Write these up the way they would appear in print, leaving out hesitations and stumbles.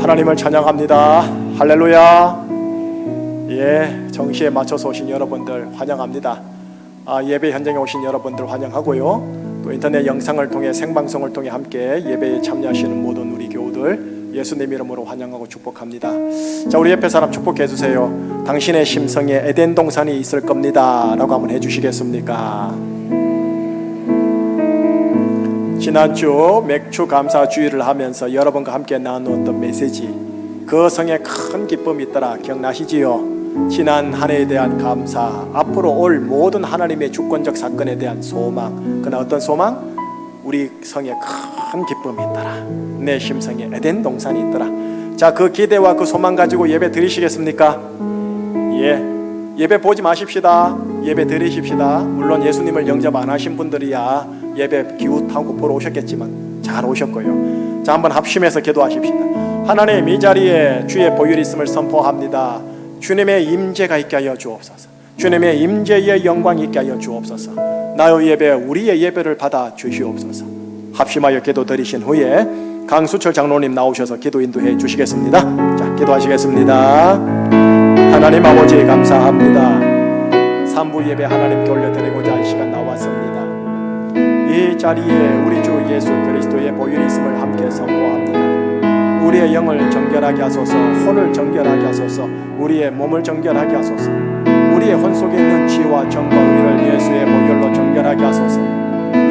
하나님을 찬양합니다. 할렐루야. 예, 정시에 맞춰서 오신 여러분들 환영합니다. 예배 현장에 오신 여러분들 환영하고요. 또 인터넷 영상을 통해 생방송을 통해 함께 예배에 참여하시는 모든 우리 교우들 예수님 이름으로 환영하고 축복합니다. 자, 우리 옆에 사람 축복해 주세요. 당신의 심성에 에덴 동산이 있을 겁니다 라고 한번 해주시겠습니까? 지난주 맥주 감사 주일을 하면서 여러분과 함께 나누었던 메시지, 그 성에 큰 기쁨이 있더라 기억나시지요? 지난 한 해에 대한 감사, 앞으로 올 모든 하나님의 주권적 사건에 대한 소망. 그러나 어떤 소망? 우리 성에 큰 기쁨이 있더라. 내 심성에 에덴 동산이 있더라. 자, 그 기대와 그 소망 가지고 예배 드리시겠습니까? 예배 보지 마십시다. 예배 드리십시다. 물론 예수님을 영접 안 하신 분들이야 예배 기웃하고 보러 오셨겠지만 잘 오셨고요. 자, 한번 합심해서 기도하십시다. 하나님, 이 자리에 주의 보혈이 있음을 선포합니다. 주님의 임재가 있게 하여 주옵소서. 주님의 임재의 영광이 있게 하여 주옵소서. 나의 예배, 우리의 예배를 받아 주시옵소서. 합심하여 기도 드리신 후에 강수철 장로님 나오셔서 기도 인도해 주시겠습니다. 자, 기도하시겠습니다. 하나님 아버지 감사합니다. 3부 예배 하나님께 올려드리고자 한 시간 나왔습니다. 이 자리에 우리 주 예수 그리스도의 보혈이 있음을 함께 선포합니다. 우리의 영을 정결하게 하소서, 혼을 정결하게 하소서, 우리의 몸을 정결하게 하소서. 우리의 혼 속에 있는 지와 정과 의를 예수의 보혈로 정결하게 하소서.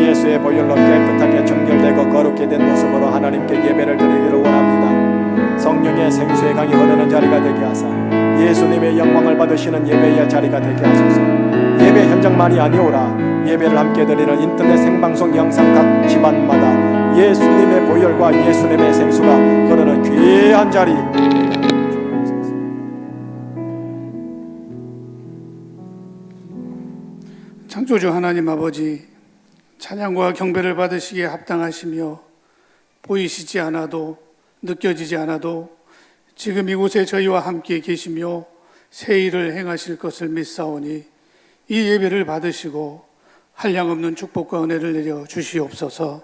예수의 보혈로 깨끗하게 정결되고 거룩게 된 모습으로 하나님께 예배를 드리기를 원합니다. 성령의 생수의 강이 흐르는 자리가 되게 하사 예수님의 영광을 받으시는 예배의 자리가 되게 하소서. 예배 현장만이 아니오라 예배를 함께 드리는 인터넷 생방송 영상 각 집안마다 예수님의 보혈과 예수님의 생수가 흐르는 귀한 자리. 창조주 하나님 아버지, 찬양과 경배를 받으시기에 합당하시며 보이시지 않아도 느껴지지 않아도 지금 이곳에 저희와 함께 계시며 새 일을 행하실 것을 믿사오니 이 예배를 받으시고 한량없는 축복과 은혜를 내려 주시옵소서.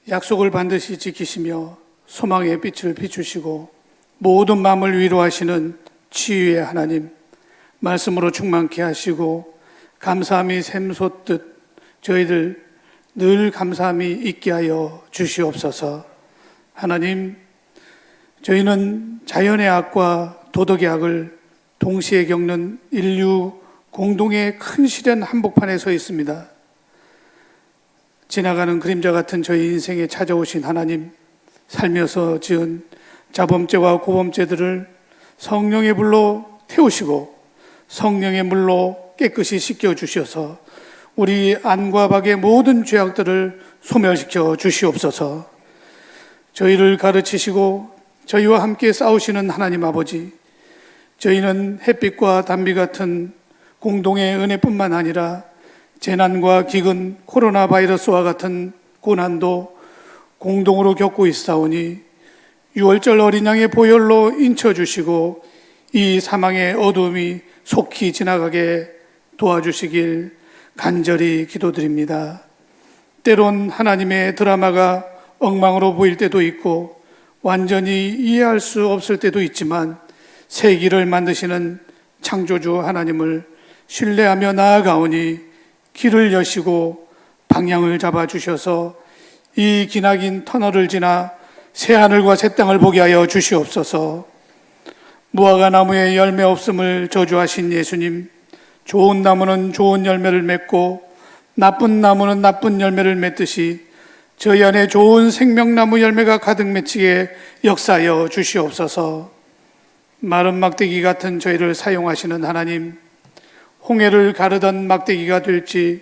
약속을 반드시 지키시며 소망의 빛을 비추시고 모든 마음을 위로하시는 치유의 하나님, 말씀으로 충만케 하시고 감사함이 샘솟듯 저희들 늘 감사함이 있게 하여 주시옵소서. 하나님, 저희는 자연의 악과 도덕의 악을 동시에 겪는 인류 공동의 큰 시련 한복판에 서 있습니다. 지나가는 그림자 같은 저희 인생에 찾아오신 하나님, 살면서 지은 자범죄와 고범죄들을 성령의 불로 태우시고 성령의 물로 깨끗이 씻겨주셔서 우리 안과 밖의 모든 죄악들을 소멸시켜 주시옵소서. 저희를 가르치시고 저희와 함께 싸우시는 하나님 아버지, 저희는 햇빛과 단비 같은 공동의 은혜뿐만 아니라 재난과 기근, 코로나 바이러스와 같은 고난도 공동으로 겪고 있사오니 6월절 어린 양의 보혈로 인쳐주시고 이 사망의 어두움이 속히 지나가게 도와주시길 간절히 기도드립니다. 때론 하나님의 드라마가 엉망으로 보일 때도 있고 완전히 이해할 수 없을 때도 있지만 새 길을 만드시는 창조주 하나님을 신뢰하며 나아가오니 길을 여시고 방향을 잡아주셔서 이 기나긴 터널을 지나 새 하늘과 새 땅을 보게 하여 주시옵소서. 무화과 나무에 열매 없음을 저주하신 예수님, 좋은 나무는 좋은 열매를 맺고 나쁜 나무는 나쁜 열매를 맺듯이 저희 안에 좋은 생명나무 열매가 가득 맺히게 역사하여 주시옵소서. 마른 막대기 같은 저희를 사용하시는 하나님, 홍해를 가르던 막대기가 될지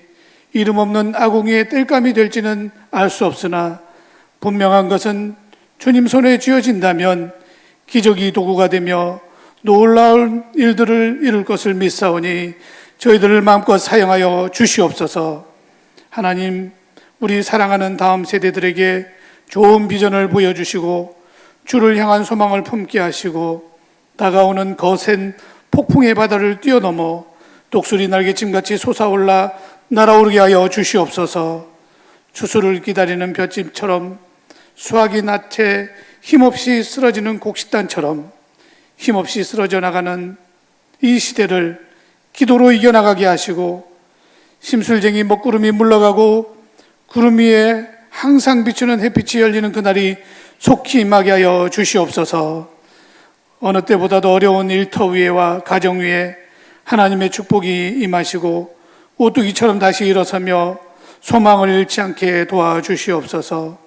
이름 없는 아궁이의 땔감이 될지는 알 수 없으나 분명한 것은 주님 손에 쥐어진다면 기적이 도구가 되며 놀라운 일들을 이룰 것을 믿사오니 저희들을 마음껏 사용하여 주시옵소서. 하나님, 우리 사랑하는 다음 세대들에게 좋은 비전을 보여주시고 주를 향한 소망을 품게 하시고 다가오는 거센 폭풍의 바다를 뛰어넘어 독수리 날개침같이 솟아올라 날아오르게 하여 주시옵소서. 추수를 기다리는 볏짚처럼 수확이 낮에 힘없이 쓰러지는 곡식단처럼 힘없이 쓰러져 나가는 이 시대를 기도로 이겨나가게 하시고, 심술쟁이 먹구름이 물러가고 구름 위에 항상 비추는 햇빛이 열리는 그날이 속히 임하게 하여 주시옵소서. 어느 때보다도 어려운 일터 위에와 가정 위에 하나님의 축복이 임하시고 오뚜기처럼 다시 일어서며 소망을 잃지 않게 도와주시옵소서.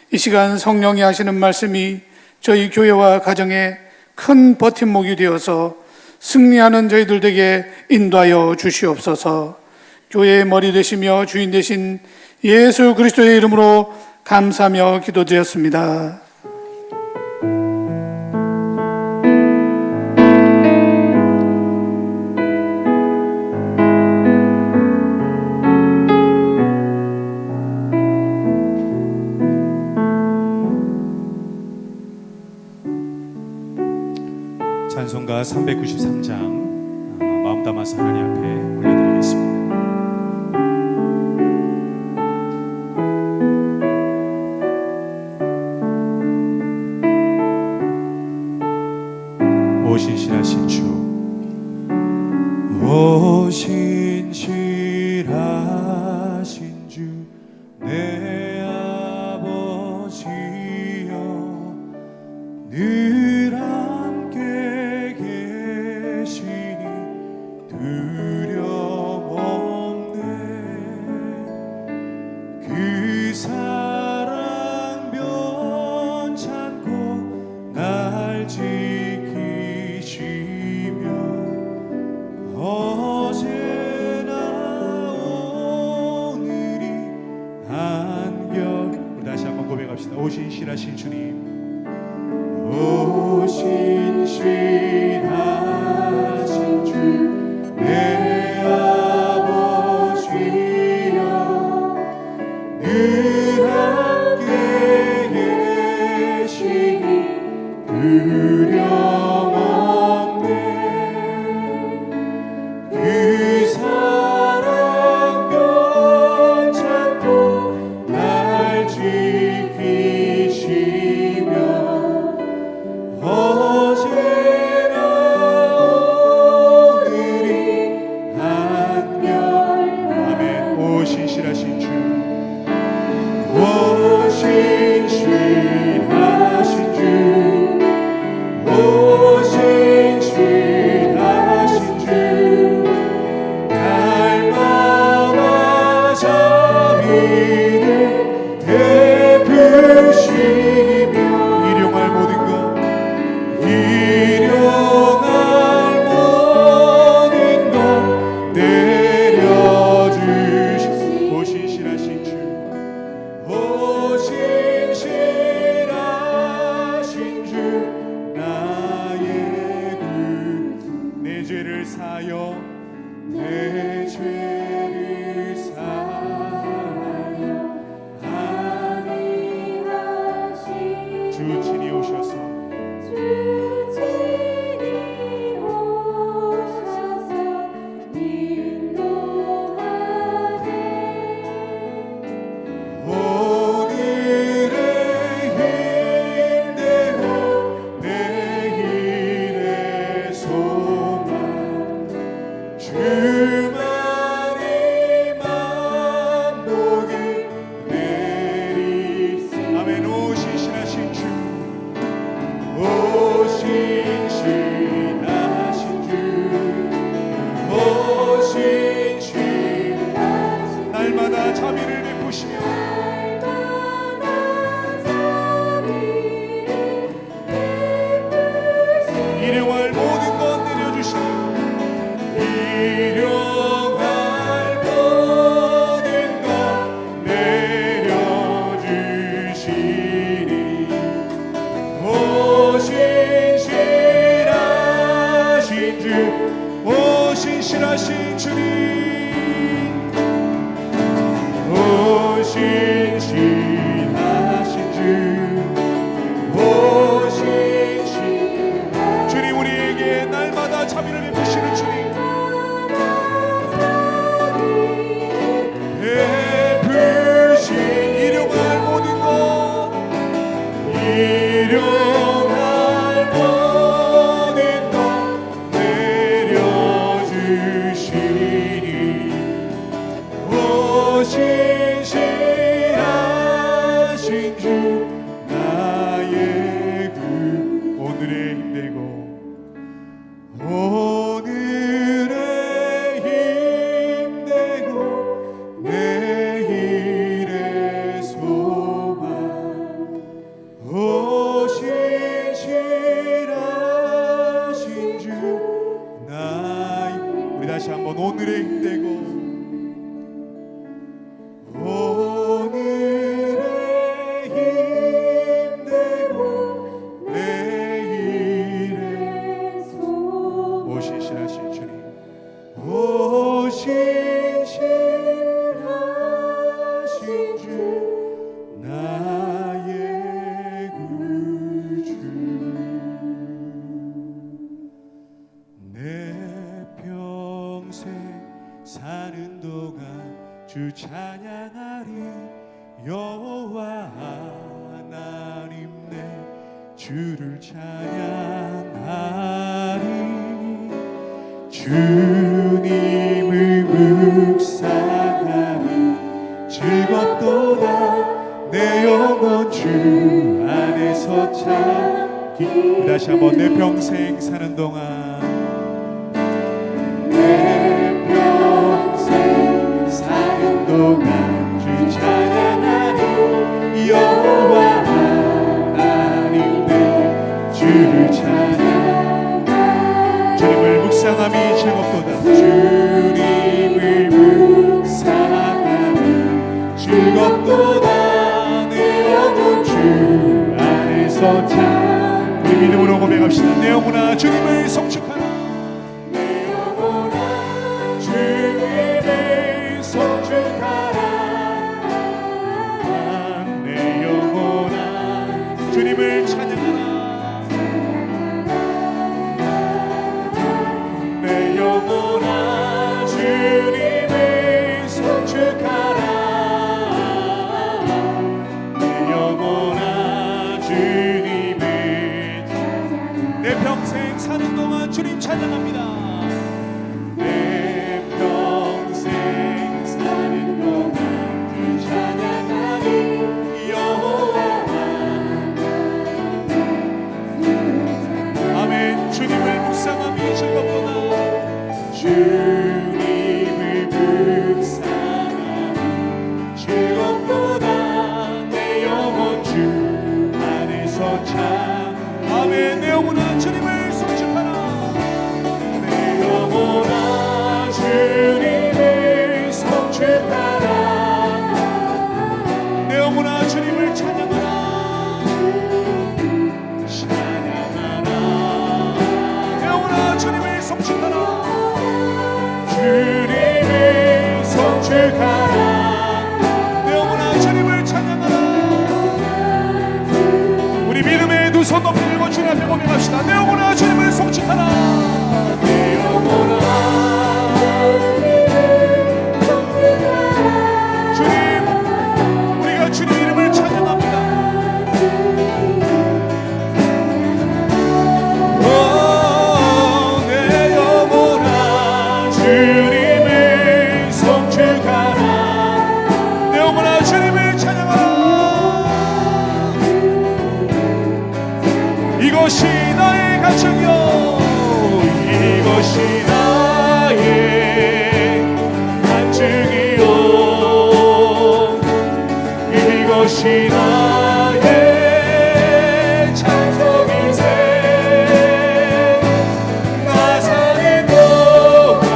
이 시간 성령이 하시는 말씀이 저희 교회와 가정에 큰 버팀목이 되어서 승리하는 저희들 에게 인도하여 주시옵소서. 교회의 머리 되시며 주인 되신 예수 그리스도의 이름으로 감사하며 기도드렸습니다. 찬송가 393장 마음 담아서 하나님 앞에 올려드리겠습니다. 오 신실하신 주, 오 신실하신 주, 내 아버지여, 늘 함께 계시니 두려움 없네. 그 사랑 변찮고 날 지키시며 어제나 오늘이 한결. 우리 다시 한번 고백합시다. 오 신실하신 주님, 오 신실하신 주, 내 아버지여, 늘 함께 계시니 두려움 없네. 그 사랑 변찮고 날 지키시며 어제나 오늘이 한결. 아멘. 오 신실하신 주, 오 신실하신 주, 오 신실하신 주, 날마다 자비를 베푸시며 일용할 모든 것, 일용할 모든 것 내려주시고. 오 신실하신 주, 오 신실하신 주, 나의 내 죄를 사여, 내 죄를 사여 주 친히 오셔서 오늘의 힘내어 내일의 소망, 주만이 만복을 내리세. 아멘. 오 신실하신 주, 오 신실하신 주, 오 신실하신 주, 날마다 자비를 베푸시며 일용할 모든 것 내려주시며 일용할 모든 것 내려주시니 오 신실하신 주, 오 신실하신 주님, 오 신실하신 주, 오 신실 주님, 우리에게 날마다 자비를 베푸시는 주님, 베푸신 일용할 모든 것, 일용할 여호와 하나님 내 주를 찬양하리 주님을 묵상하니 즐겁도다 내 영혼 주 안에서 찾기 다시 한번 내 평생 사는 동안 내 평생 사는 동안 주 찬양하리 여호와 하나님 내 주를 찬양 주님을 묵상함이 즐겁도다 주님을 묵상함이 즐겁도다 내 영혼 주 안에서 찬 우리 믿음으로 고백합시다 내 영혼아 주님을 성축하라 내 영혼아 주님을 성축하라 내 영혼아 주님을 찬양하라 내 영혼아 주님을 성축하라 내 영혼아 주님을 내 평생 사는 동안 주님 찬양합니다 내 평생 사는 동안 주 찬양하리 여호와 아멘 주님을 묵상함이 즐겁도다 주님을 묵상함이 즐겁도다 내 영혼 주 안에서 참 아멘 내 영혼아 주님을 성축하라 내 영혼아 주님을 성축하라 내 영혼아 주님을 찬양하라 찬양하라 내 영혼아 주님을 성축하라 주님을 성축하라 내 영혼아 주님을 찬양하라 우리 믿음의 두 손 높이 들고 주님 앞에 고백합시다 내 영혼아 주님을 성축하라 내 영혼아 주님 우리가 주님 이름을 찬양합니다 내 영혼아 주님을 성축하라 내 영혼아 주님을 찬양하라 이것이 나의 간증이요 이것이 나의 간증이요 이것이 나의 찬송이세 나 사는 동안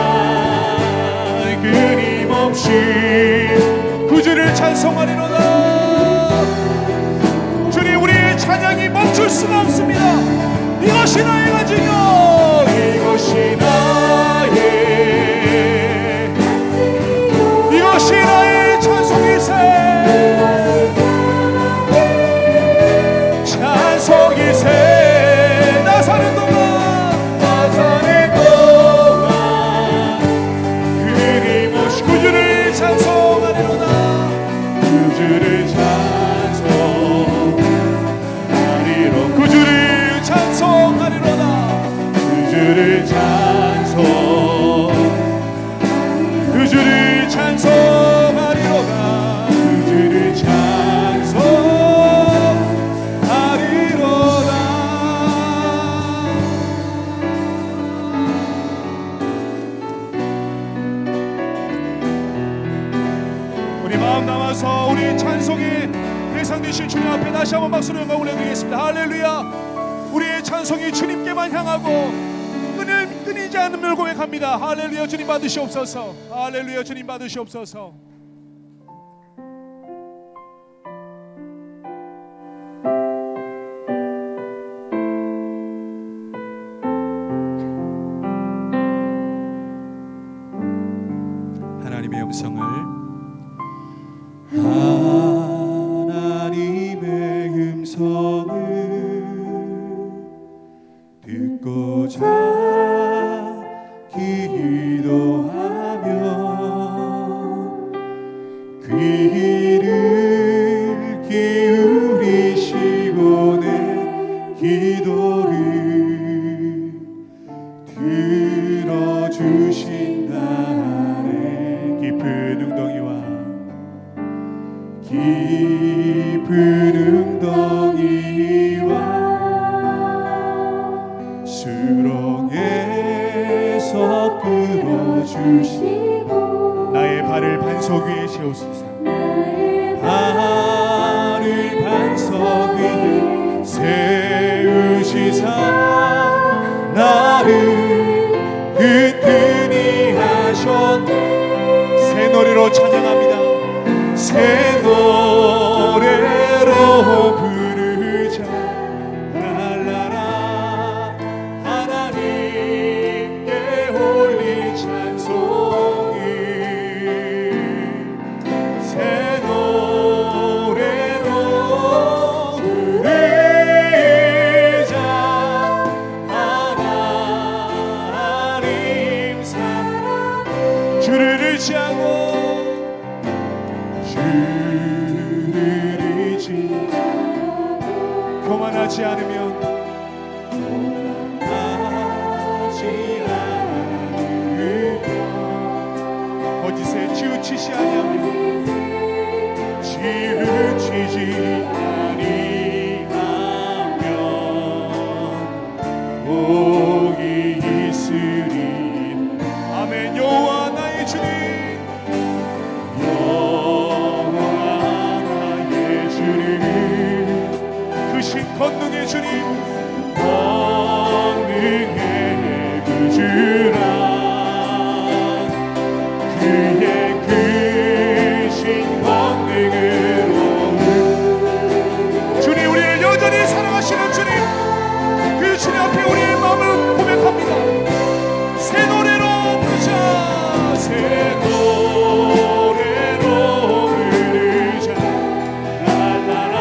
끊임없이 구주를 찬송하리로다 주님 우리의 찬양이 멈출 수가 없습니다 이것이 나의 간증이요 이것이 나의 찬송이세 찬송이세 나 사는 동안 끊임없이 구주를 찬송하리로다 구주를 찬송하리로 구주를 찬송하리로다 구주를 찬송 구주를 찬송하리로다 구주를 찬송하리로다 우리 마음 담아서 우리 찬송의 대상 되신 주님 앞에 다시 한번 박수로 영광 올려드리겠습니다 할렐루야 우리의 찬송이 주님께만 향하고 끊이지 않는 멸고백합니다 할렐루야 주님 받으시옵소서 할렐루야 주님 받으시옵소서 하나님의 음성을 하나님의 음성을 듣고자 기도하며 깊은 웅덩이와 수렁에서 끌어주시고 나의 발을 반석 위에 세우시사 발을 반석 위에 세우시사 나를 든든히 하셨네. 새 노래로 찬양합니다. 새 노래로 부르자 랄라라 하나님께 홀리 찬송이 새 노래로 부르자 하나님 사랑 주를 의지하고 주를 의지하고 교만하지 않으면 거짓에 치우치지 아니하며 치우치지 아니하면 복이 있으리. 아멘. 여호와 나의 주님 권능의 주님 권능의 그 주라 그의 크신 권능으로 주님 우리를 여전히 사랑하시는 주님 그 주님 앞에 우리의 마음을 고백합니다. 새 노래로 부르자 새 노래로 부르자 랄라라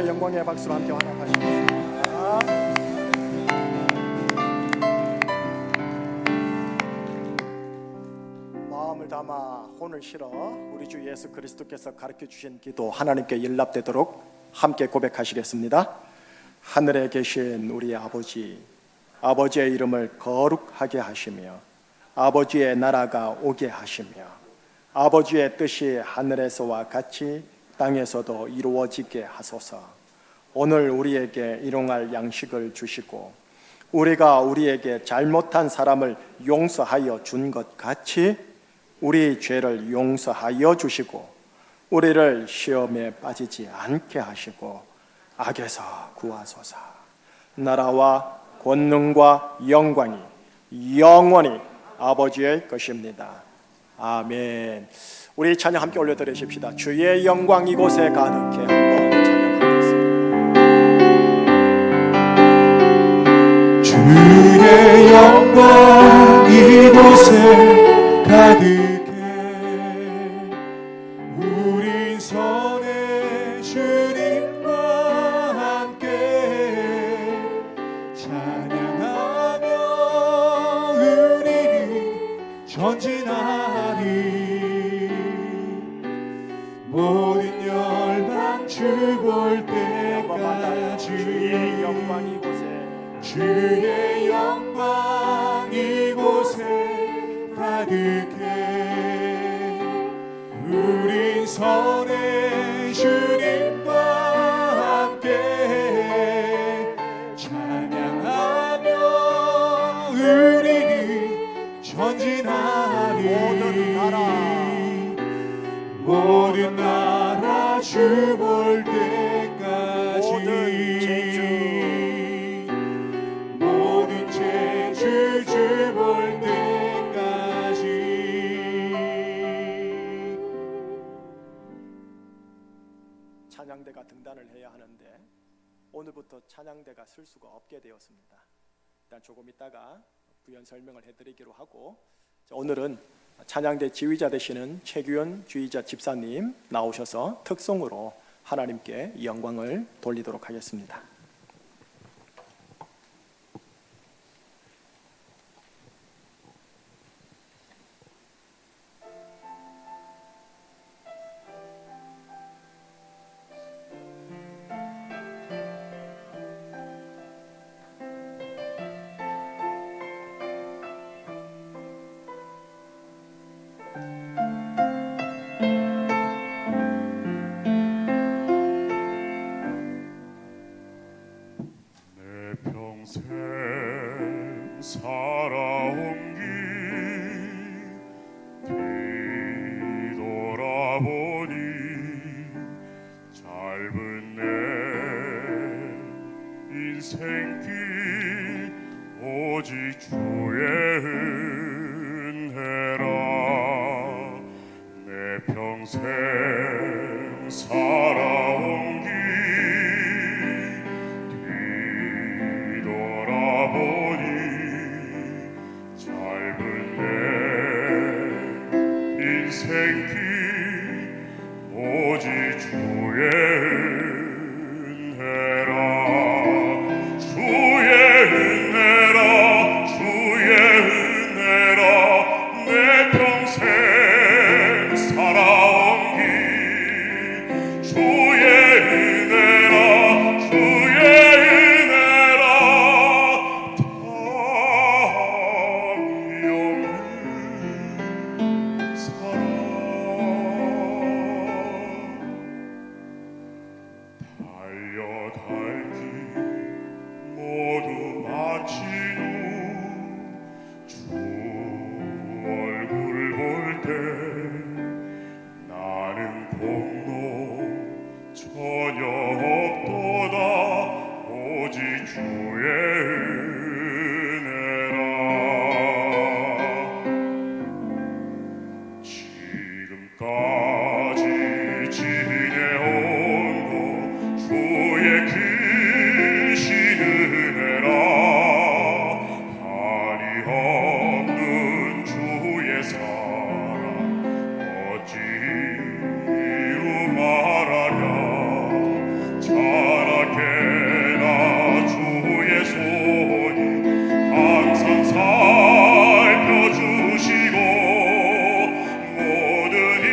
영광의 박수로 함께 환호하시겠습니다. 마음을 담아 혼을 실어 우리 주 예수 그리스도께서 가르쳐 주신 기도 하나님께 연락되도록 함께 고백하시겠습니다. 하늘에 계신 우리 아버지, 아버지의 이름을 거룩하게 하시며 아버지의 나라가 오게 하시며 아버지의 뜻이 하늘에서와 같이 땅에서도 이루어지게 하소서. 오늘 우리에게 일용할 양식을 주시고 우리가 우리에게 잘못한 사람을 용서하여 준 것 같이 우리 죄를 용서하여 주시고 우리를 시험에 빠지지 않게 하시고 악에서 구하소서. 나라와 권능과 영광이 영원히 아버지의 것입니다. 아멘. 우리 찬양 함께 올려드리십시다. 주의 영광 이곳에 가득해. 한번 찬양하겠습니다. 주의 영광 이곳에 가득해. 우린 선의 주님과 함께 찬양하며 우리는 전진하리. 모든 열방 주볼 때까지 주의 영광 이곳에 주의 영광 이곳에 가득해. 우린 선의 주님과 함께 찬양하며 우리는 전진하리. 모든 나라 주 볼 때까지 모든 제주 주 볼 때까지. 찬양대가 등단을 해야 하는데 오늘부터 찬양대가 쓸 수가 없게 되었습니다. 일단 조금 있다가 부연 설명을 해드리기로 하고, 오늘은 찬양대 지휘자 되시는 최규현 주의자 집사님 나오셔서 특송으로 하나님께 영광을 돌리도록 하겠습니다. 평생 살아온 길 뒤돌아보니 짧은 내 인생길 오직 주의 은혜라. 내 평생 살아온 길 보니 짧은 내 인생길 오직 주의 은혜라. 주의 은혜라. 주의 은혜라. 내 평생 살아온 길 주의 은혜라. 주의 은혜라. 달려갈 길 모두 마친 후 주 얼굴 볼 때 나는 공로 전혀 없도다. 오직 주의 은혜라. 지금까지 지내온 것 주의 크신 은혜라. 한이 없는 주의 사랑 어찌 이루 말하랴. 자라게나 주의 손이 항상 살펴주시고 모든 일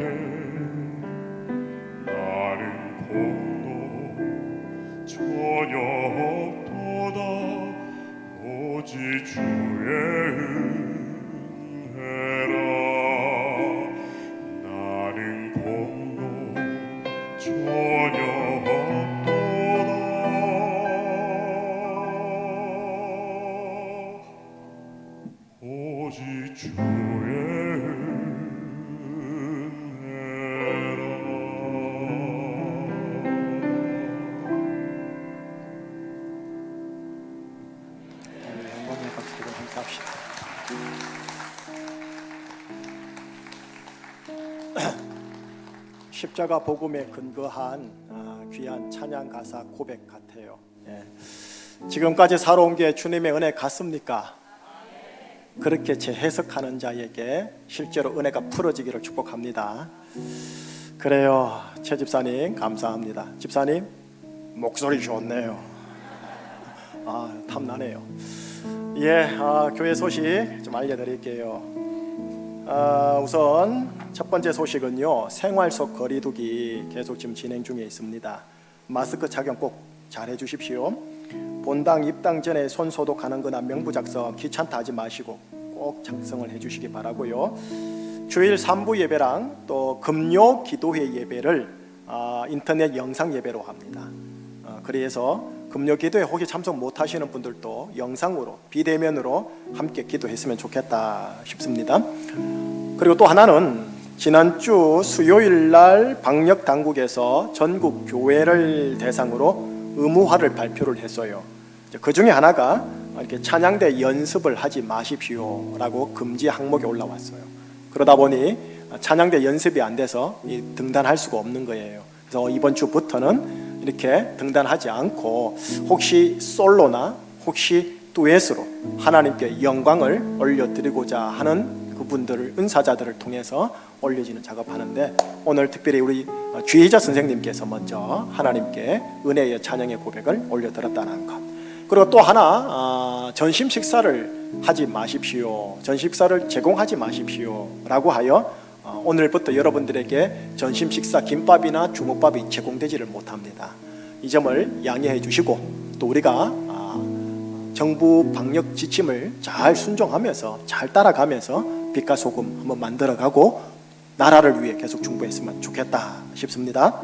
때 나는 공도 전혀 없도다 오직 주의 은혜라 나는 공도 전혀 없도다 오직 주의 은혜라 영광의 박수로 함께 합시다. 십자가 복음에 근거한 귀한 찬양 가사 고백 같아요. 예. 지금까지 살아온 게 주님의 은혜 같습니까? 그렇게 재해석하는 자에게 실제로 은혜가 풀어지기를 축복합니다. 그래요, 최 집사님 감사합니다. 집사님 목소리 좋네요. 탐나네요. 예, 교회 소식 좀 알려드릴게요. 우선 첫 번째 소식은요, 생활 속 거리두기 계속 지금 진행 중에 있습니다. 마스크 착용 꼭 잘 해주십시오. 본당 입당 전에 손 소독하는 거나 명부 작성 귀찮다 하지 마시고 꼭 작성을 해주시기 바라고요. 주일 3부 예배랑 또 금요 기도회 예배를 인터넷 영상 예배로 합니다. 그래서 금요 기도회 혹시 참석 못하시는 분들도 영상으로 비대면으로 함께 기도했으면 좋겠다 싶습니다. 그리고 또 하나는 지난주 수요일 날 방역 당국에서 전국 교회를 대상으로 의무화를 발표를 했어요. 그 중에 하나가 이렇게 찬양대 연습을 하지 마십시오라고 금지 항목이 올라왔어요. 그러다 보니 찬양대 연습이 안 돼서 등단할 수가 없는 거예요. 그래서 이번 주부터는 이렇게 등단하지 않고 혹시 솔로나 혹시 듀엣으로 하나님께 영광을 올려드리고자 하는 그분들을 은사자들을 통해서 올려지는 작업하는데 오늘 특별히 우리 주의자 선생님께서 먼저 하나님께 은혜의 찬양의 고백을 올려드렸다는 것. 그리고 또 하나 전심 식사를 하지 마십시오. 전심 식사를 제공하지 마십시오 라고 하여 오늘부터 여러분들에게 전심 식사 김밥이나 주먹밥이 제공되지를 못합니다. 이 점을 양해해 주시고 또 우리가 정부 방역 지침을 잘 순종하면서 잘 따라가면서 빛과 소금 한번 만들어가고 나라를 위해 계속 중보했으면 좋겠다 싶습니다.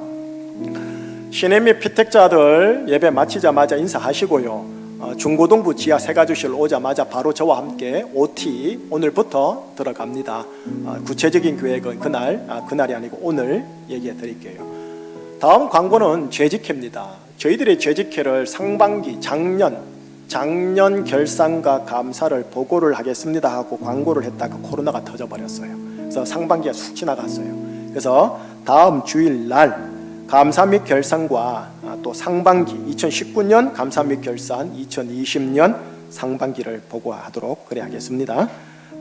신임 및 피택자들 예배 마치자마자 인사하시고요. 중고등부 지하 세가주실 오자마자 바로 저와 함께 OT 오늘부터 들어갑니다. 구체적인 계획은 그날이 아니고 오늘 얘기해 드릴게요. 다음 광고는 재직회입니다. 저희들의 재직회를 상반기 작년 결산과 감사를 보고를 하겠습니다 하고 광고를 했다가 코로나가 터져버렸어요. 그래서 상반기가 쑥 지나갔어요. 그래서 다음 주일 날 감사 및 결산과 또 상반기 2019년 감사 및 결산 2020년 상반기를 보고하도록 그래 하겠습니다.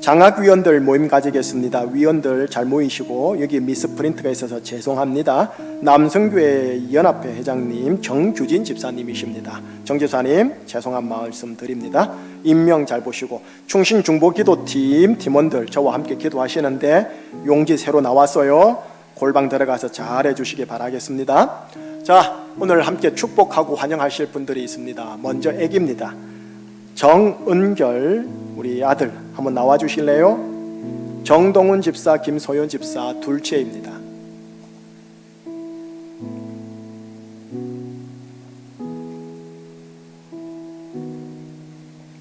장학위원들 모임 가지겠습니다. 위원들 잘 모이시고 여기 미스프린트가 있어서 죄송합니다. 남성교회 연합회 회장님 정규진 집사님이십니다. 정 집사님 죄송한 말씀 드립니다. 임명 잘 보시고 충신중보기도팀 팀원들 저와 함께 기도하시는데 용지 새로 나왔어요. 골방 들어가서 잘 해주시기 바라겠습니다. 자, 오늘 함께 축복하고 환영하실 분들이 있습니다. 먼저 애기입니다. 정은결 우리 아들 한번 나와 주실래요? 정동훈 집사, 김소연 집사 둘째입니다.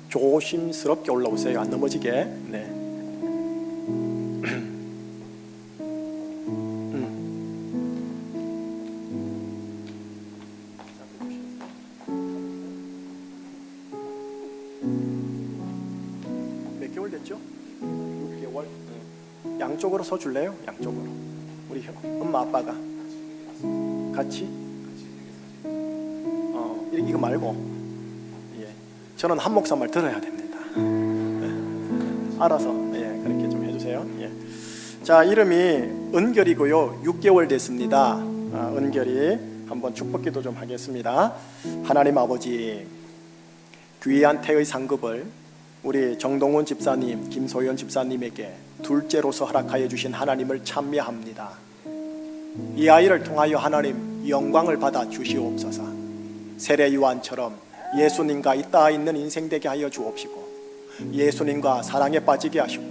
조심스럽게 올라오세요. 안 넘어지게. 네. 몇 개월 됐죠? 6개월. 양쪽으로 서 줄래요? 양쪽으로. 우리 엄마 아빠가 같이. 이거 말고. 예. 저는 한 목사말 들어야 됩니다. 네. 알아서 그렇게 좀 해주세요. 예. 자, 이름이 은결이고요. 6개월 됐습니다. 은결이 한번 축복기도 좀 하겠습니다. 하나님 아버지, 귀한 태의 상급을 우리 정동훈 집사님, 김소연 집사님에게 둘째로서 허락하여 주신 하나님을 찬미합니다. 이 아이를 통하여 하나님 영광을 받아 주시옵소서. 세례 요한처럼 예수님과 잇닿아 있는 인생 되게 하여 주옵시고, 예수님과 사랑에 빠지게 하시고,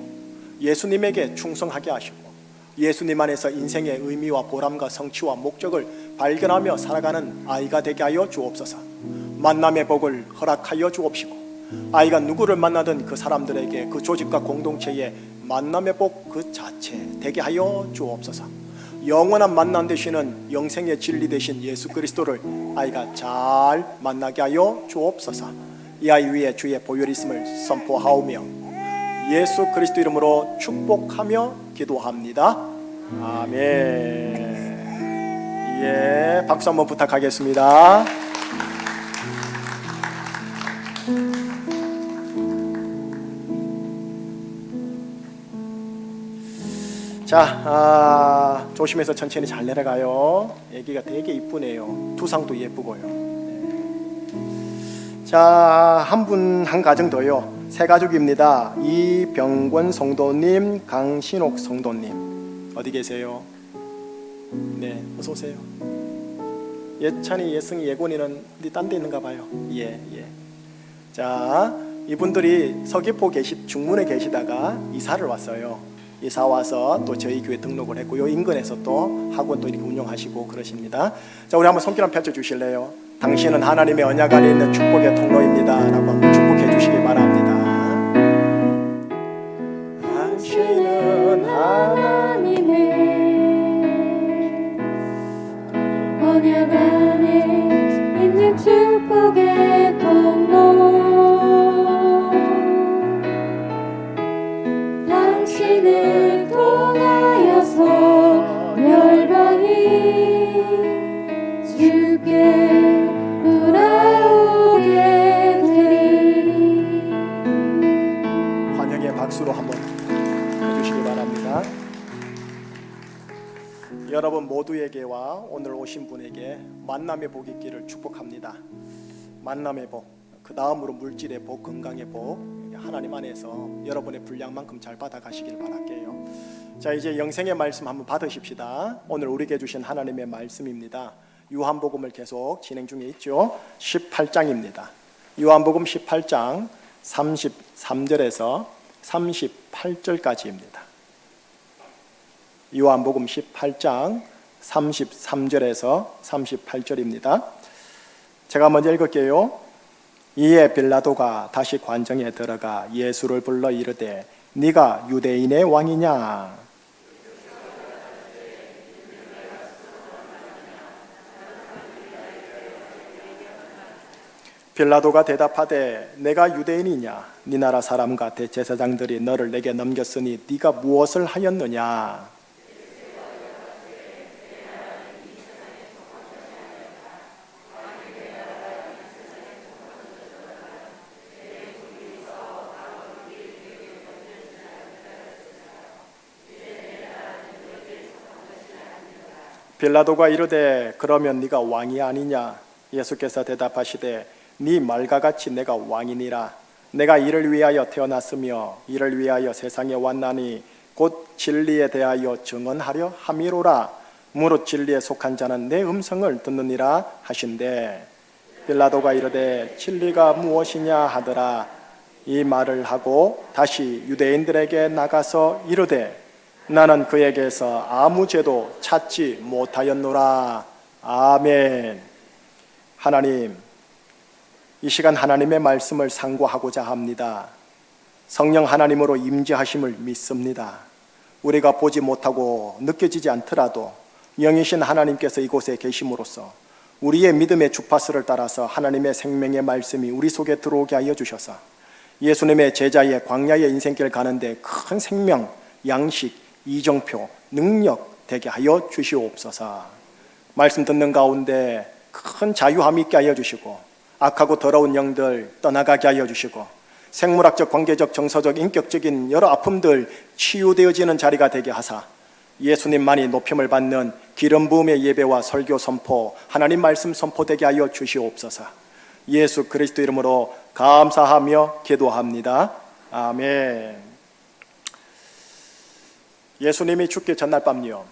예수님에게 충성하게 하시고, 예수님 안에서 인생의 의미와 보람과 성취와 목적을 발견하며 살아가는 아이가 되게 하여 주옵소서. 만남의 복을 허락하여 주옵시고, 아이가 누구를 만나든 그 사람들에게 그 조직과 공동체에 만남의 복 그 자체 되게 하여 주옵소서. 영원한 만남 되시는 영생의 진리 되신 예수 그리스도를 아이가 잘 만나게 하여 주옵소서. 이 아이 위에 주의 보혈이 있음을 선포하오며 예수 그리스도 이름으로 축복하며 기도합니다. 아멘. 예, 박수 한번 부탁하겠습니다. 자, 조심해서 천천히 잘 내려가요. 애기가 되게 이쁘네요. 두상도 예쁘고요. 자, 한 분 한 가정 더요. 세 가족입니다. 이병권 성도님, 강신옥 성도님. 어디 계세요? 네, 어서 오세요. 예찬이, 예승이, 예곤이는 어디 딴 데 있는가 봐요. 예. 자, 이분들이 서귀포 중문에 계시다가 이사를 왔어요. 이사 와서 또 저희 교회 등록을 했고요. 인근에서 또 학원도 이렇게 운영하시고 그러십니다. 자, 우리 한번 손길 한번 펼쳐 주실래요? 당신은 하나님의 언약 안에 있는 축복의 통로입니다 라고 한번 축복해 주시기 바랍니다. 당신은 하나님의 언약 안에 있는 축복의 통로, 당신을 통하여서 열방이 주께 돌아오게 되리. 환영의 박수로 한번 해주시기 바랍니다. 여러분 모두에게와 오늘 오신 분에게 만남의 복이 있기를 축복합니다. 만남의 복, 그 다음으로 물질의 복, 건강의 복, 하나님 안에서 여러분의 분량만큼 잘 받아가시길 바랄게요. 자, 이제 영생의 말씀 한번 받으십시다. 오늘 우리에게 주신 하나님의 말씀입니다. 요한복음을 계속 진행 중에 있죠. 18장입니다. 요한복음 18장 33절에서 38절까지입니다. 요한복음 18장 33절에서 38절입니다. 제가 먼저 읽을게요. 이에 빌라도가 다시 관정에 들어가 예수를 불러 이르되 네가 유대인의 왕이냐? 빌라도가 대답하되 내가 유대인이냐? 네 나라 사람과 대제사장들이 너를 내게 넘겼으니 네가 무엇을 하였느냐? 빌라도가 이르되 그러면 네가 왕이 아니냐? 예수께서 대답하시되 네 말과 같이 내가 왕이니라. 내가 이를 위하여 태어났으며 이를 위하여 세상에 왔나니 곧 진리에 대하여 증언하려 함이로라. 무릇 진리에 속한 자는 내 음성을 듣느니라 하신대. 빌라도가 이르되 진리가 무엇이냐 하더라. 이 말을 하고 다시 유대인들에게 나가서 이르되 나는 그에게서 아무 죄도 찾지 못하였노라. 아멘. 하나님, 이 시간 하나님의 말씀을 상고하고자 합니다. 성령 하나님으로 임재하심을 믿습니다. 우리가 보지 못하고 느껴지지 않더라도 영이신 하나님께서 이곳에 계심으로써 우리의 믿음의 주파수를 따라서 하나님의 생명의 말씀이 우리 속에 들어오게 하여 주셔서 예수님의 제자의 광야의 인생길 가는데 큰 생명, 양식, 이정표, 능력 되게 하여 주시옵소서. 말씀 듣는 가운데 큰 자유함 있게 하여 주시고 악하고 더러운 영들 떠나가게 하여 주시고 생물학적, 관계적, 정서적, 인격적인 여러 아픔들 치유되어지는 자리가 되게 하사 예수님만이 높임을 받는 기름 부음의 예배와 설교 선포, 하나님 말씀 선포되게 하여 주시옵소서. 예수 그리스도 이름으로 감사하며 기도합니다. 아멘. 예수님이 죽기 전날 밤요,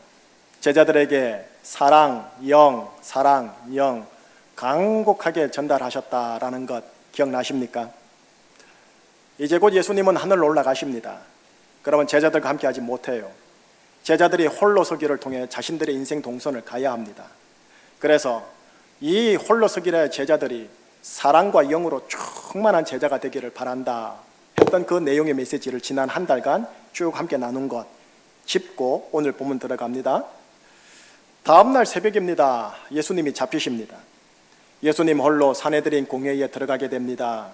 제자들에게 사랑, 영 간곡하게 전달하셨다라는 것 기억나십니까? 이제 곧 예수님은 하늘로 올라가십니다. 그러면 제자들과 함께 하지 못해요. 제자들이 홀로 서기를 통해 자신들의 인생 동선을 가야 합니다. 그래서 이 홀로 서기의 제자들이 사랑과 영으로 충만한 제자가 되기를 바란다 했던 그 내용의 메시지를 지난 한 달간 쭉 함께 나눈 것 짚고 오늘 본문 들어갑니다. 다음날 새벽입니다. 예수님이 잡히십니다. 예수님 홀로 사내들인 공회에 들어가게 됩니다.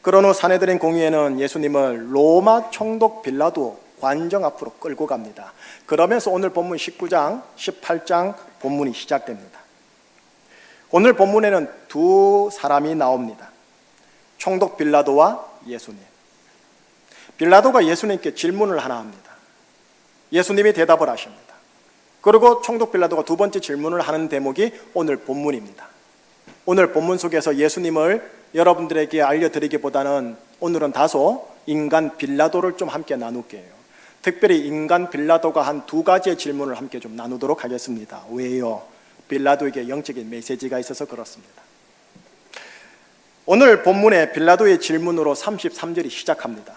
그런 후 사내들인 공회에는 예수님을 로마 총독 빌라도 관정 앞으로 끌고 갑니다. 그러면서 오늘 본문 19장, 18장 본문이 시작됩니다. 오늘 본문에는 두 사람이 나옵니다. 총독 빌라도와 예수님. 빌라도가 예수님께 질문을 하나 합니다. 예수님이 대답을 하십니다. 그리고 총독 빌라도가 두 번째 질문을 하는 대목이 오늘 본문입니다. 오늘 본문 속에서 예수님을 여러분들에게 알려드리기보다는 오늘은 다소 인간 빌라도를 좀 함께 나눌게요. 특별히 인간 빌라도가 한 두 가지의 질문을 함께 좀 나누도록 하겠습니다. 왜요? 빌라도에게 영적인 메시지가 있어서 그렇습니다. 오늘 본문의 빌라도의 질문으로 33절이 시작합니다.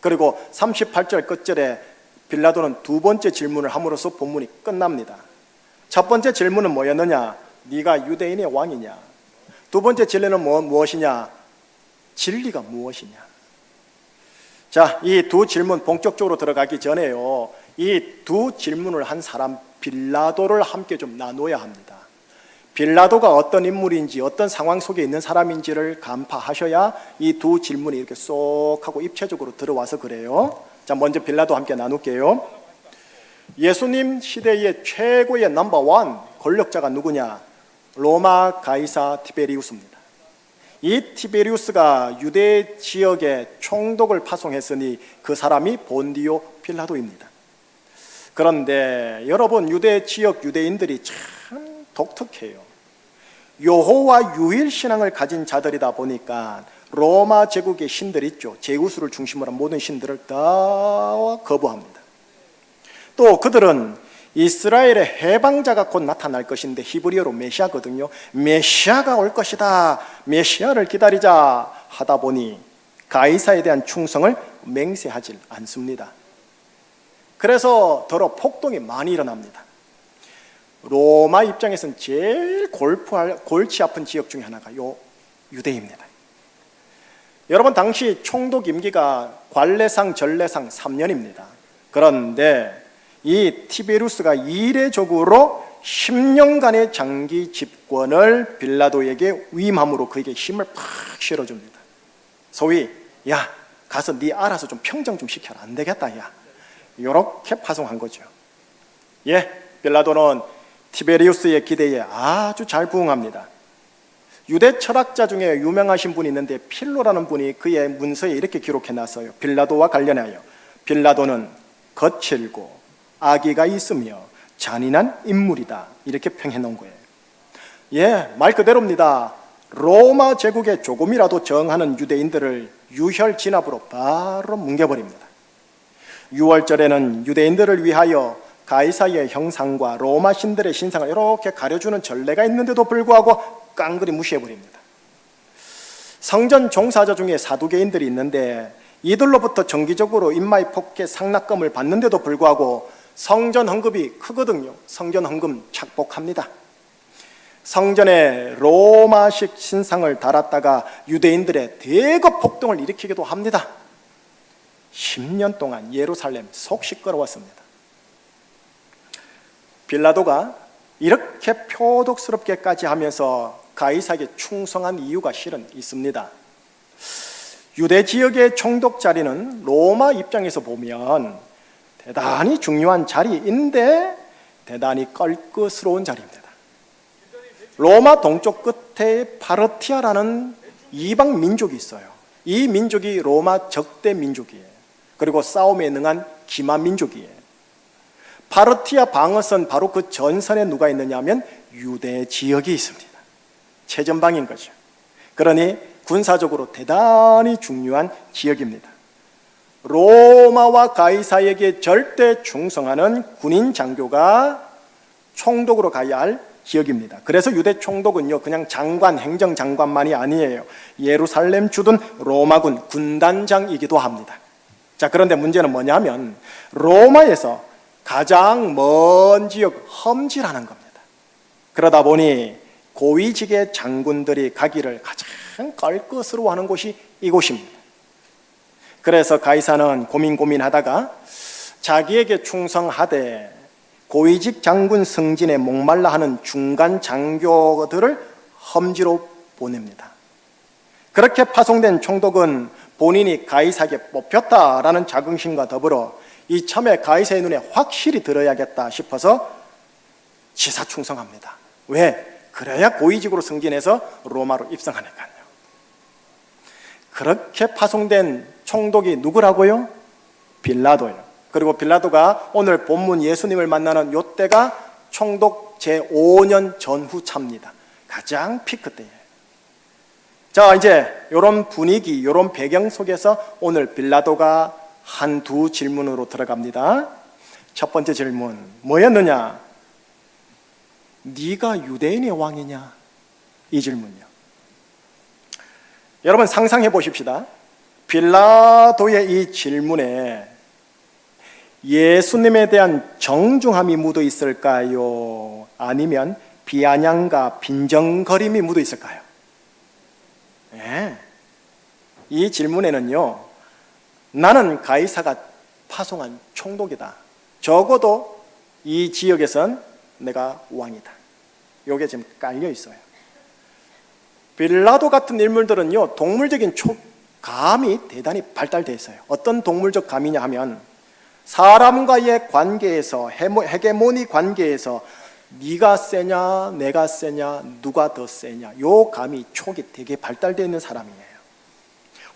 그리고 38절 끝절에 빌라도는 두 번째 질문을 함으로써 본문이 끝납니다. 첫 번째 질문은 뭐였느냐? 네가 유대인의 왕이냐? 두 번째 질문은 무엇이냐? 진리가 무엇이냐? 자, 이 두 질문 본격적으로 들어가기 전에요, 이 두 질문을 한 사람 빌라도를 함께 좀 나눠야 합니다. 빌라도가 어떤 인물인지 어떤 상황 속에 있는 사람인지를 간파하셔야 이 두 질문이 이렇게 쏙 하고 입체적으로 들어와서 그래요. 자, 먼저 빌라도 함께 나눌게요. 예수님 시대의 최고의 넘버원 권력자가 누구냐? 로마 가이사 티베리우스입니다. 이 티베리우스가 유대 지역에 총독을 파송했으니 그 사람이 본디오 빌라도입니다. 그런데 여러분, 유대 지역 유대인들이 참 독특해요. 여호와 유일 신앙을 가진 자들이다 보니까 로마 제국의 신들 있죠, 제우스를 중심으로 한 모든 신들을 다 거부합니다. 또 그들은 이스라엘의 해방자가 곧 나타날 것인데 히브리어로 메시아거든요. 메시아가 올 것이다, 메시아를 기다리자 하다 보니 가이사에 대한 충성을 맹세하지 않습니다. 그래서 더러 폭동이 많이 일어납니다. 로마 입장에서는 제일 골치 아픈 지역 중에 하나가 유대입니다. 여러분, 당시 총독 임기가 관례상 전례상 3년입니다. 그런데 이 티베리우스가 이례적으로 10년간의 장기 집권을 빌라도에게 위임함으로 그에게 힘을 팍 실어줍니다. 소위 야, 가서 네 알아서 좀 평정 좀 시켜라, 안 되겠다 야, 이렇게 파송한 거죠. 예, 빌라도는 티베리우스의 기대에 아주 잘 부응합니다. 유대 철학자 중에 유명하신 분이 있는데 필로라는 분이 그의 문서에 이렇게 기록해놨어요. 빌라도와 관련하여 빌라도는 거칠고 악의가 있으며 잔인한 인물이다, 이렇게 평해놓은 거예요. 예, 말 그대로입니다. 로마 제국에 조금이라도 저항하는 유대인들을 유혈 진압으로 바로 뭉개버립니다. 6월절에는 유대인들을 위하여 가이사의 형상과 로마 신들의 신상을 이렇게 가려주는 전례가 있는데도 불구하고 깡그리 무시해버립니다. 성전 종사자 중에 사두개인들이 있는데 이들로부터 정기적으로 인마이 폭해 상납금을 받는데도 불구하고 성전 헌금이 크거든요. 성전 헌금 착복합니다. 성전에 로마식 신상을 달았다가 유대인들의 대거 폭동을 일으키기도 합니다. 10년 동안 예루살렘 속 시끄러웠습니다. 빌라도가 이렇게 표독스럽게까지 하면서 가이사에게 충성한 이유가 실은 있습니다. 유대 지역의 총독 자리는 로마 입장에서 보면 대단히 중요한 자리인데 대단히 껄끄스러운 자리입니다. 로마 동쪽 끝에 파르티아라는 이방 민족이 있어요. 이 민족이 로마 적대 민족이에요. 그리고 싸움에 능한 기마 민족이에요. 파르티아 방어선 바로 그 전선에 누가 있느냐 하면 유대 지역이 있습니다. 최전방인 거죠. 그러니 군사적으로 대단히 중요한 지역입니다. 로마와 가이사에게 절대 충성하는 군인 장교가 총독으로 가야 할 지역입니다. 그래서 유대 총독은요, 그냥 장관, 행정장관만이 아니에요. 예루살렘 주둔 로마군 군단장이기도 합니다. 자, 그런데 문제는 뭐냐면 로마에서 가장 먼 지역 험지라는 겁니다. 그러다 보니 고위직의 장군들이 가기를 가장 껄끄스러워하는 곳이 이곳입니다. 그래서 가이사는 고민하다가 자기에게 충성하되 고위직 장군 승진에 목말라 하는 중간 장교들을 험지로 보냅니다. 그렇게 파송된 총독은 본인이 가이사에게 뽑혔다라는 자긍심과 더불어 이참에 가이사의 눈에 확실히 들어야겠다 싶어서 지사 충성합니다. 왜? 그래야 고위직으로 승진해서 로마로 입성하니까요. 그렇게 파송된 총독이 누구라고요? 빌라도요. 그리고 빌라도가 오늘 본문 예수님을 만나는 요때가 총독 제5년 전후 차입니다. 가장 피크 때예요. 자, 이제 이런 분위기, 이런 배경 속에서 오늘 빌라도가 한두 질문으로 들어갑니다. 첫 번째 질문, 뭐였느냐? 네가 유대인의 왕이냐? 이 질문이요. 여러분 상상해 보십시다. 빌라도의 이 질문에 예수님에 대한 정중함이 묻어 있을까요? 아니면 비아냥과 빈정거림이 묻어 있을까요? 네. 이 질문에는요, 나는 가이사가 파송한 총독이다. 적어도 이 지역에선 내가 왕이다. 요게 지금 깔려 있어요. 빌라도 같은 인물들은요, 동물적인 감이 대단히 발달되어 있어요. 어떤 동물적 감이냐 하면 사람과의 관계에서, 헤게모니 관계에서 네가 세냐 내가 세냐 누가 더 세냐, 요 감이 촉이 되게 발달되어 있는 사람이에요.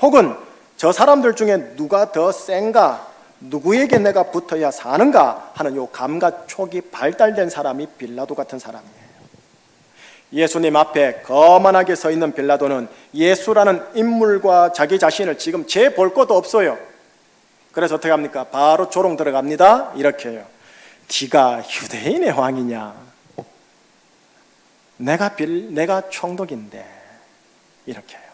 혹은 저 사람들 중에 누가 더 센가, 누구에게 내가 붙어야 사는가 하는 요 감과 촉이 발달된 사람이 빌라도 같은 사람이에요. 예수님 앞에 거만하게 서 있는 빌라도는 예수라는 인물과 자기 자신을 지금 재볼 것도 없어요. 그래서 어떻게 합니까? 바로 조롱 들어갑니다. 이렇게 해요. 네가 유대인의 왕이냐? 내가 총독인데. 이렇게 해요.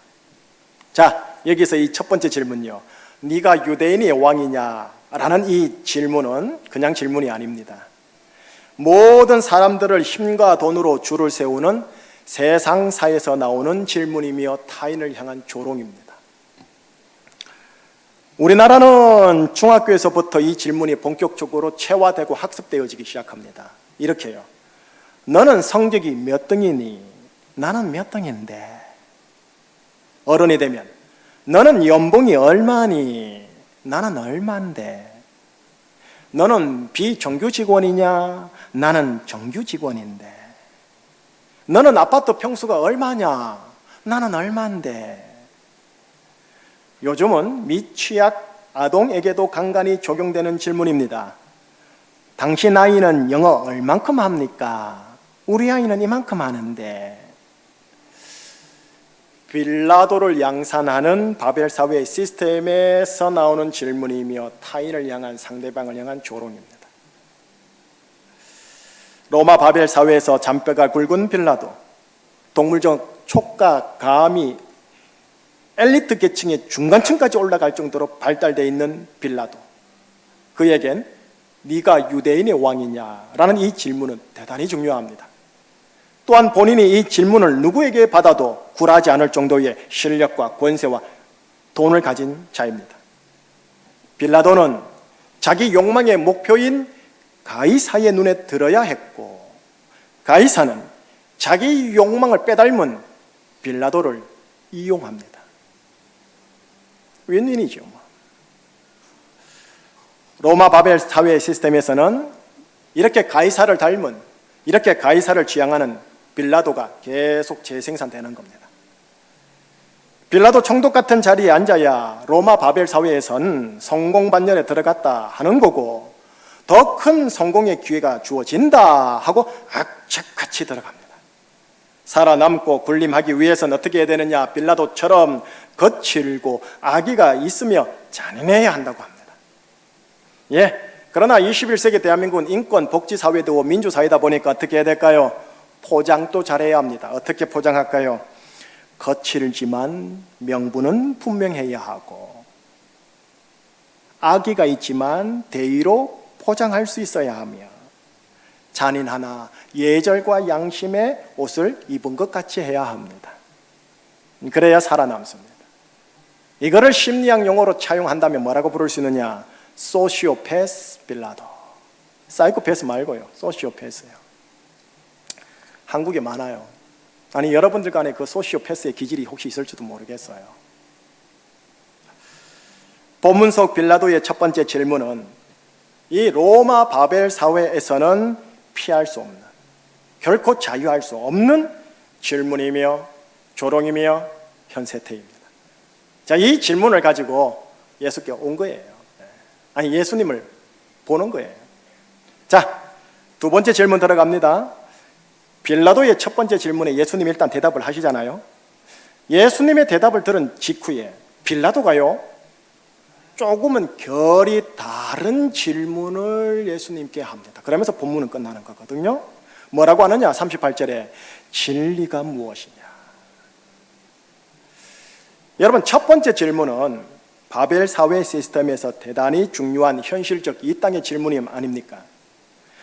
자, 여기서 이 첫 번째 질문요, 네가 유대인의 왕이냐라는 이 질문은 그냥 질문이 아닙니다. 모든 사람들을 힘과 돈으로 줄을 세우는 세상사에서 나오는 질문이며 타인을 향한 조롱입니다. 우리나라는 중학교에서부터 이 질문이 본격적으로 체화되고 학습되어지기 시작합니다. 이렇게 해요. 너는 성적이 몇 등이니? 나는 몇 등인데. 어른이 되면 너는 연봉이 얼마니? 나는 얼만데. 너는 비정규 직원이냐? 나는 정규 직원인데. 너는 아파트 평수가 얼마냐? 나는 얼만데. 요즘은 미취학 아동에게도 간간히 적용되는 질문입니다. 당신 아이는 영어 얼만큼 합니까? 우리 아이는 이만큼 하는데. 빌라도를 양산하는 바벨 사회의 시스템에서 나오는 질문이며 타인을 향한, 상대방을 향한 조롱입니다. 로마 바벨 사회에서 잔뼈가 굵은 빌라도, 동물적 촉과 감이 엘리트 계층의 중간층까지 올라갈 정도로 발달되어 있는 빌라도, 그에겐 네가 유대인의 왕이냐라는 이 질문은 대단히 중요합니다. 또한 본인이 이 질문을 누구에게 받아도 굴하지 않을 정도의 실력과 권세와 돈을 가진 자입니다. 빌라도는 자기 욕망의 목표인 가이사의 눈에 들어야 했고, 가이사는 자기 욕망을 빼닮은 빌라도를 이용합니다. 윈윈이죠. 로마 바벨 사회 시스템에서는 이렇게 가이사를 닮은, 이렇게 가이사를 지향하는 빌라도가 계속 재생산되는 겁니다. 빌라도 총독 같은 자리에 앉아야 로마 바벨 사회에선 성공 반열에 들어갔다 하는 거고, 더 큰 성공의 기회가 주어진다 하고 악착같이 들어갑니다. 살아남고 군림하기 위해서는 어떻게 해야 되느냐? 빌라도처럼 거칠고 악의가 있으며 잔인해야 한다고 합니다. 예. 그러나 21세기 대한민국은 인권, 복지 사회도 민주 사회다 보니까 어떻게 해야 될까요? 포장도 잘해야 합니다. 어떻게 포장할까요? 거칠지만 명분은 분명해야 하고, 악의가 있지만 대의로 포장할 수 있어야 하며, 잔인하나 예절과 양심의 옷을 입은 것 같이 해야 합니다. 그래야 살아남습니다. 이거를 심리학 용어로 차용한다면 뭐라고 부를 수 있느냐? 소시오패스 빌라도. 사이코패스 말고요. 소시오패스요. 한국에 많아요. 아니, 여러분들 간에 그 소시오패스의 기질이 혹시 있을지도 모르겠어요. 본문 속 빌라도의 첫 번째 질문은 이 로마 바벨 사회에서는 피할 수 없는, 결코 자유할 수 없는 질문이며 조롱이며 현세태입니다. 자, 이 질문을 가지고 예수께 온 거예요. 아니, 예수님을 보는 거예요. 자, 두 번째 질문 들어갑니다. 빌라도의 첫 번째 질문에 예수님이 일단 대답을 하시잖아요. 예수님의 대답을 들은 직후에 빌라도가요, 조금은 결이 다른 질문을 예수님께 합니다. 그러면서 본문은 끝나는 거거든요. 뭐라고 하느냐? 38절에 진리가 무엇이냐? 여러분, 첫 번째 질문은 바벨 사회 시스템에서 대단히 중요한 현실적 이 땅의 질문이 아닙니까?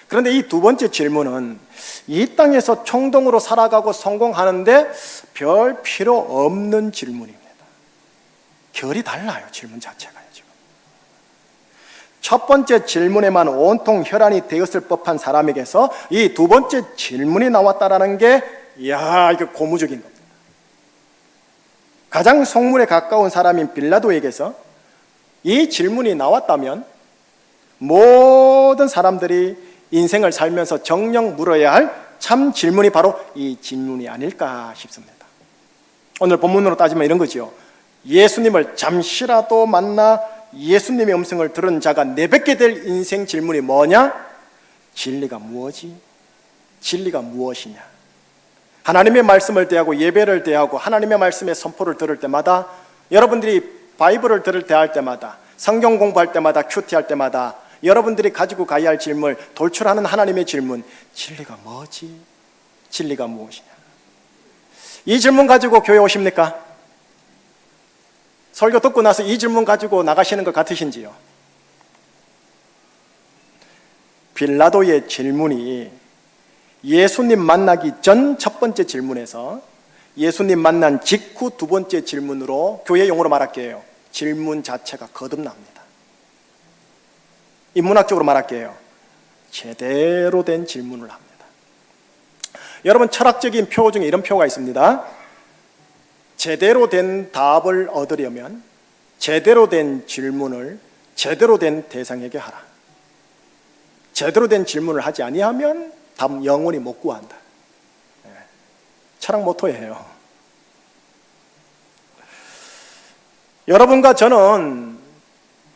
그런데 이 두 번째 질문은 이 땅에서 총동으로 살아가고 성공하는데 별 필요 없는 질문입니다. 결이 달라요, 질문 자체가요. 지금 첫 번째 질문에만 온통 혈안이 되었을 법한 사람에게서 이 두 번째 질문이 나왔다라는 게, 이야, 이거 고무적인 겁니다. 가장 속물에 가까운 사람인 빌라도에게서 이 질문이 나왔다면 모든 사람들이 인생을 살면서 정녕 물어야 할 참 질문이 바로 이 질문이 아닐까 싶습니다. 오늘 본문으로 따지면 이런 거죠. 예수님을 잠시라도 만나 예수님의 음성을 들은 자가 내뱉게 될 인생 질문이 뭐냐? 진리가 무엇이? 진리가 무엇이냐? 하나님의 말씀을 대하고 예배를 대하고 하나님의 말씀의 선포를 들을 때마다, 여러분들이 바이블을 들을 때 할 때마다, 성경 공부할 때마다, 큐티할 때마다 여러분들이 가지고 가야 할 질문, 돌출하는 하나님의 질문, 진리가 뭐지? 진리가 무엇이냐? 이 질문 가지고 교회 오십니까? 설교 듣고 나서 이 질문 가지고 나가시는 것 같으신지요? 빌라도의 질문이 예수님 만나기 전 첫 번째 질문에서 예수님 만난 직후 두 번째 질문으로, 교회 용어로 말할게요, 질문 자체가 거듭납니다. 인문학적으로 말할게요, 제대로 된 질문을 합니다. 여러분, 철학적인 표 중에 이런 표가 있습니다. 제대로 된 답을 얻으려면 제대로 된 질문을 제대로 된 대상에게 하라. 제대로 된 질문을 하지 아니하면 답 영원히 못 구한다. 철학 모토예요. 여러분과 저는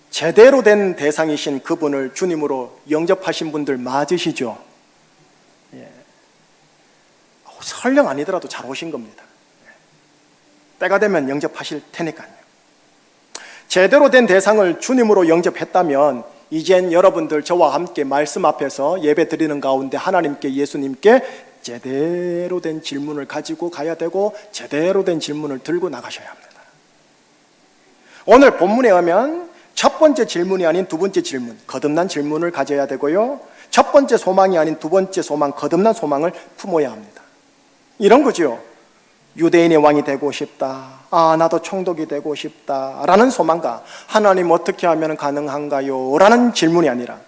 제대로 된 대상이신 그분을 주님으로 영접하신 분들 맞으시죠? 설령 아니더라도 잘 오신 겁니다. 때가 되면 영접하실 테니까요. 제대로 된 대상을 주님으로 영접했다면 이젠 여러분들 저와 함께 말씀 앞에서 예배 드리는 가운데 하나님께, 예수님께 제대로 된 질문을 가지고 가야 되고 제대로 된 질문을 들고 나가셔야 합니다. 오늘 본문에 오면 첫 번째 질문이 아닌 두 번째 질문, 거듭난 질문을 가져야 되고요, 첫 번째 소망이 아닌 두 번째 소망, 거듭난 소망을 품어야 합니다. 이런 거죠. 유대인의 왕이 되고 싶다, 나도 총독이 되고 싶다 라는 소망과 하나님 어떻게 하면 가능한가요? 라는 질문이 아니라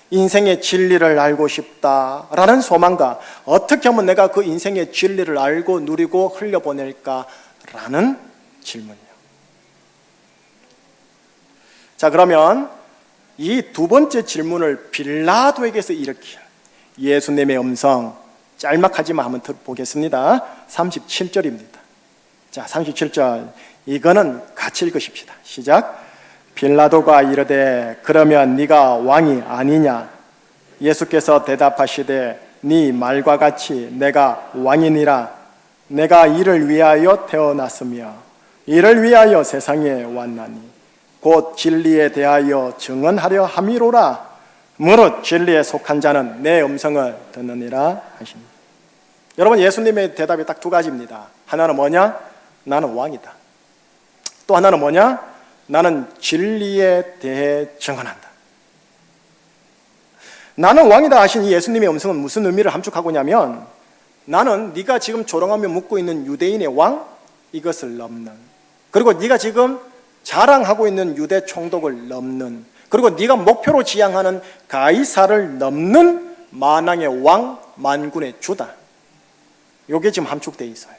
인생의 진리를 알고 싶다 라는 소망과 어떻게 하면 내가 그 인생의 진리를 알고 누리고 흘려보낼까 라는 질문이요. 자, 그러면 이 두 번째 질문을 빌라도에게서 일으킨 예수님의 음성, 짤막하지만 한번 들어보겠습니다. 37절입니다. 자, 37절, 이거는 같이 읽으십시다. 시작. 빌라도가 이르되 그러면 네가 왕이 아니냐? 예수께서 대답하시되 네 말과 같이 내가 왕이니라. 내가 이를 위하여 태어났으며 이를 위하여 세상에 왔나니 곧 진리에 대하여 증언하려 함이로라. 무릇 진리에 속한 자는 내 음성을 듣느니라 하십니다. 여러분, 예수님의 대답이 딱 두 가지입니다. 하나는 뭐냐? 나는 왕이다. 또 하나는 뭐냐? 나는 진리에 대해 증언한다. 나는 왕이다 하신 이 예수님의 음성은 무슨 의미를 함축하고 있냐면, 나는 네가 지금 조롱하며 묻고 있는 유대인의 왕, 이것을 넘는, 그리고 네가 지금 자랑하고 있는 유대 총독을 넘는, 그리고 네가 목표로 지향하는 가이사를 넘는 만왕의 왕, 만군의 주다. 이게 지금 함축되어 있어요.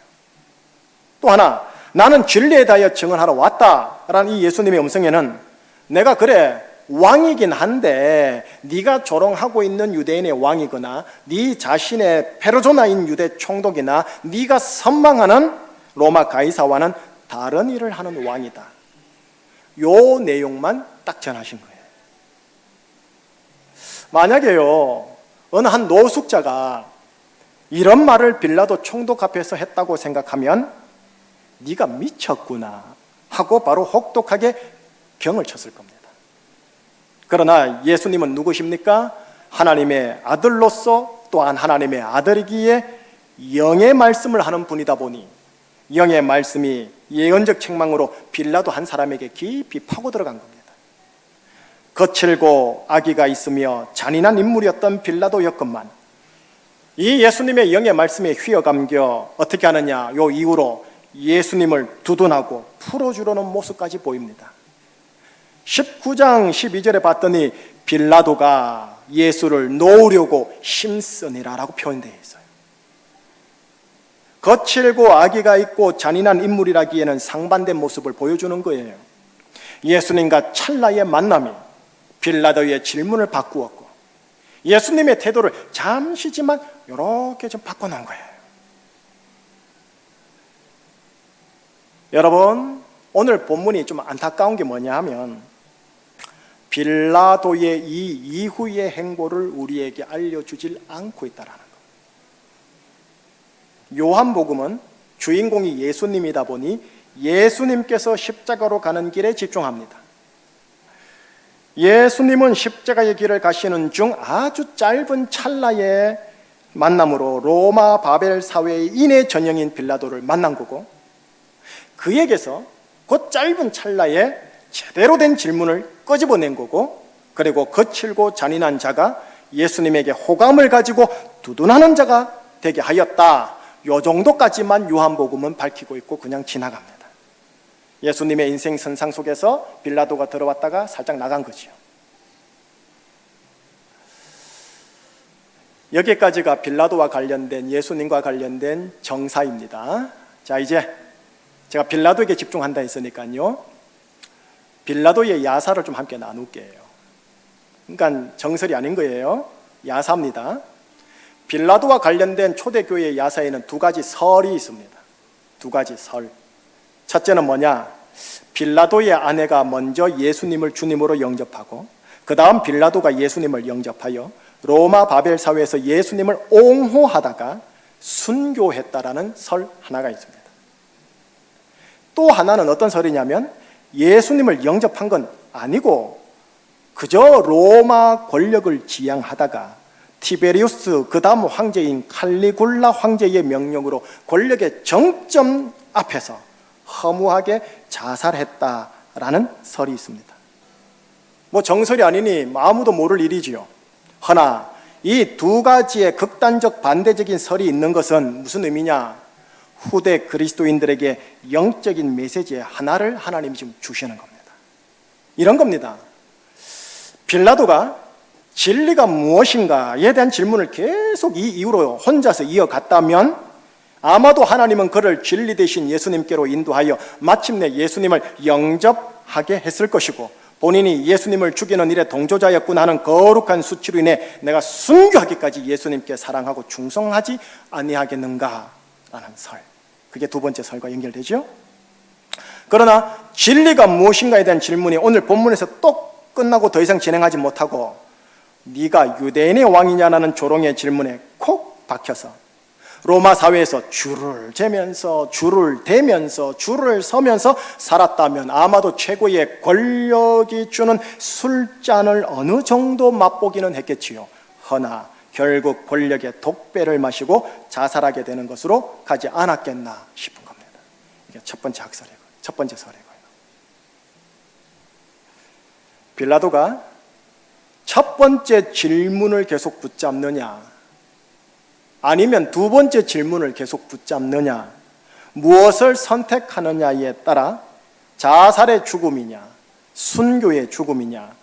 또 하나, 나는 진리에 대하여 증언하러 왔다라는 이 예수님의 음성에는 내가 그래 왕이긴 한데 네가 조롱하고 있는 유대인의 왕이거나 네 자신의 페르소나인 유대 총독이나 네가 선망하는 로마 가이사와는 다른 일을 하는 왕이다. 요 내용만 딱 전하신 거예요. 만약에요, 어느 한 노숙자가 이런 말을 빌라도 총독 앞에서 했다고 생각하면 네가 미쳤구나 하고 바로 혹독하게 경을 쳤을 겁니다. 그러나 예수님은 누구십니까? 하나님의 아들로서 또한 하나님의 아들이기에 영의 말씀을 하는 분이다 보니 영의 말씀이 예언적 책망으로 빌라도 한 사람에게 깊이 파고 들어간 겁니다. 거칠고 악의가 있으며 잔인한 인물이었던 빌라도였건만 이 예수님의 영의 말씀에 휘어감겨 어떻게 하느냐, 요 이후로 예수님을 두둔하고 풀어주려는 모습까지 보입니다. 19장 12절에 봤더니 빌라도가 예수를 놓으려고 힘쓰니라라고 표현되어 있어요. 거칠고 악의가 있고 잔인한 인물이라기에는 상반된 모습을 보여주는 거예요. 예수님과 찰나의 만남이 빌라도의 질문을 바꾸었고 예수님의 태도를 잠시지만 이렇게 좀 바꿔놓은 거예요. 여러분, 오늘 본문이 좀 안타까운 게 뭐냐 하면 빌라도의 이 이후의 행보를 우리에게 알려주질 않고 있다라는 것. 요한복음은 주인공이 예수님이다 보니 예수님께서 십자가로 가는 길에 집중합니다. 예수님은 십자가의 길을 가시는 중 아주 짧은 찰나의 만남으로 로마 바벨 사회의 인의 전형인 빌라도를 만난 거고 그에게서 그 짧은 찰나에 제대로 된 질문을 끄집어낸 거고 그리고 거칠고 잔인한 자가 예수님에게 호감을 가지고 두둔하는 자가 되게 하였다. 요 정도까지만 요한복음은 밝히고 있고 그냥 지나갑니다. 예수님의 인생 선상 속에서 빌라도가 들어왔다가 살짝 나간 거죠. 여기까지가 빌라도와 관련된 예수님과 관련된 정사입니다. 자, 이제 제가 빌라도에게 집중한다 했으니까요, 빌라도의 야사를 좀 함께 나눌게요. 그러니까 정설이 아닌 거예요. 야사입니다. 빌라도와 관련된 초대교회의 야사에는 두 가지 설이 있습니다. 두 가지 설. 첫째는 뭐냐? 빌라도의 아내가 먼저 예수님을 주님으로 영접하고 그 다음 빌라도가 예수님을 영접하여 로마 바벨 사회에서 예수님을 옹호하다가 순교했다라는 설 하나가 있습니다. 또 하나는 어떤 설이냐면 예수님을 영접한 건 아니고 그저 로마 권력을 지향하다가 티베리우스 그 다음 황제인 칼리굴라 황제의 명령으로 권력의 정점 앞에서 허무하게 자살했다라는 설이 있습니다. 뭐 정설이 아니니 아무도 모를 일이지요. 허나 이 두 가지의 극단적 반대적인 설이 있는 것은 무슨 의미냐? 후대 그리스도인들에게 영적인 메시지의 하나를 하나님이 지금 주시는 겁니다. 이런 겁니다. 빌라도가 진리가 무엇인가에 대한 질문을 계속 이 이후로 혼자서 이어갔다면 아마도 하나님은 그를 진리 되신 예수님께로 인도하여 마침내 예수님을 영접하게 했을 것이고 본인이 예수님을 죽이는 일에 동조자였구나 하는 거룩한 수치로 인해 내가 순교하기까지 예수님께 사랑하고 충성하지 아니하겠는가 라는 설. 그게 두 번째 설과 연결되죠. 그러나 진리가 무엇인가에 대한 질문이 오늘 본문에서 또 끝나고 더 이상 진행하지 못하고 네가 유대인의 왕이냐라는 조롱의 질문에 콕 박혀서 로마 사회에서 줄을 재면서 줄을 대면서 줄을 서면서 살았다면 아마도 최고의 권력이 주는 술잔을 어느 정도 맛보기는 했겠지요. 허나 결국 권력의 독배를 마시고 자살하게 되는 것으로 가지 않았겠나 싶은 겁니다. 이게 첫 번째 학설이고, 첫 번째 설이고요. 빌라도가 첫 번째 질문을 계속 붙잡느냐, 아니면 두 번째 질문을 계속 붙잡느냐, 무엇을 선택하느냐에 따라 자살의 죽음이냐, 순교의 죽음이냐,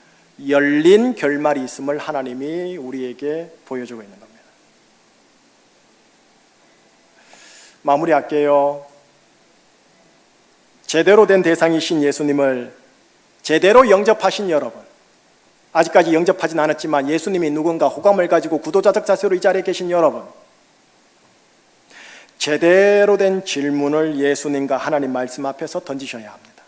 열린 결말이 있음을 하나님이 우리에게 보여주고 있는 겁니다. 마무리할게요. 제대로 된 대상이신 예수님을 제대로 영접하신 여러분, 아직까지 영접하진 않았지만 예수님이 누군가 호감을 가지고 구도자적 자세로 이 자리에 계신 여러분, 제대로 된 질문을 예수님과 하나님 말씀 앞에서 던지셔야 합니다.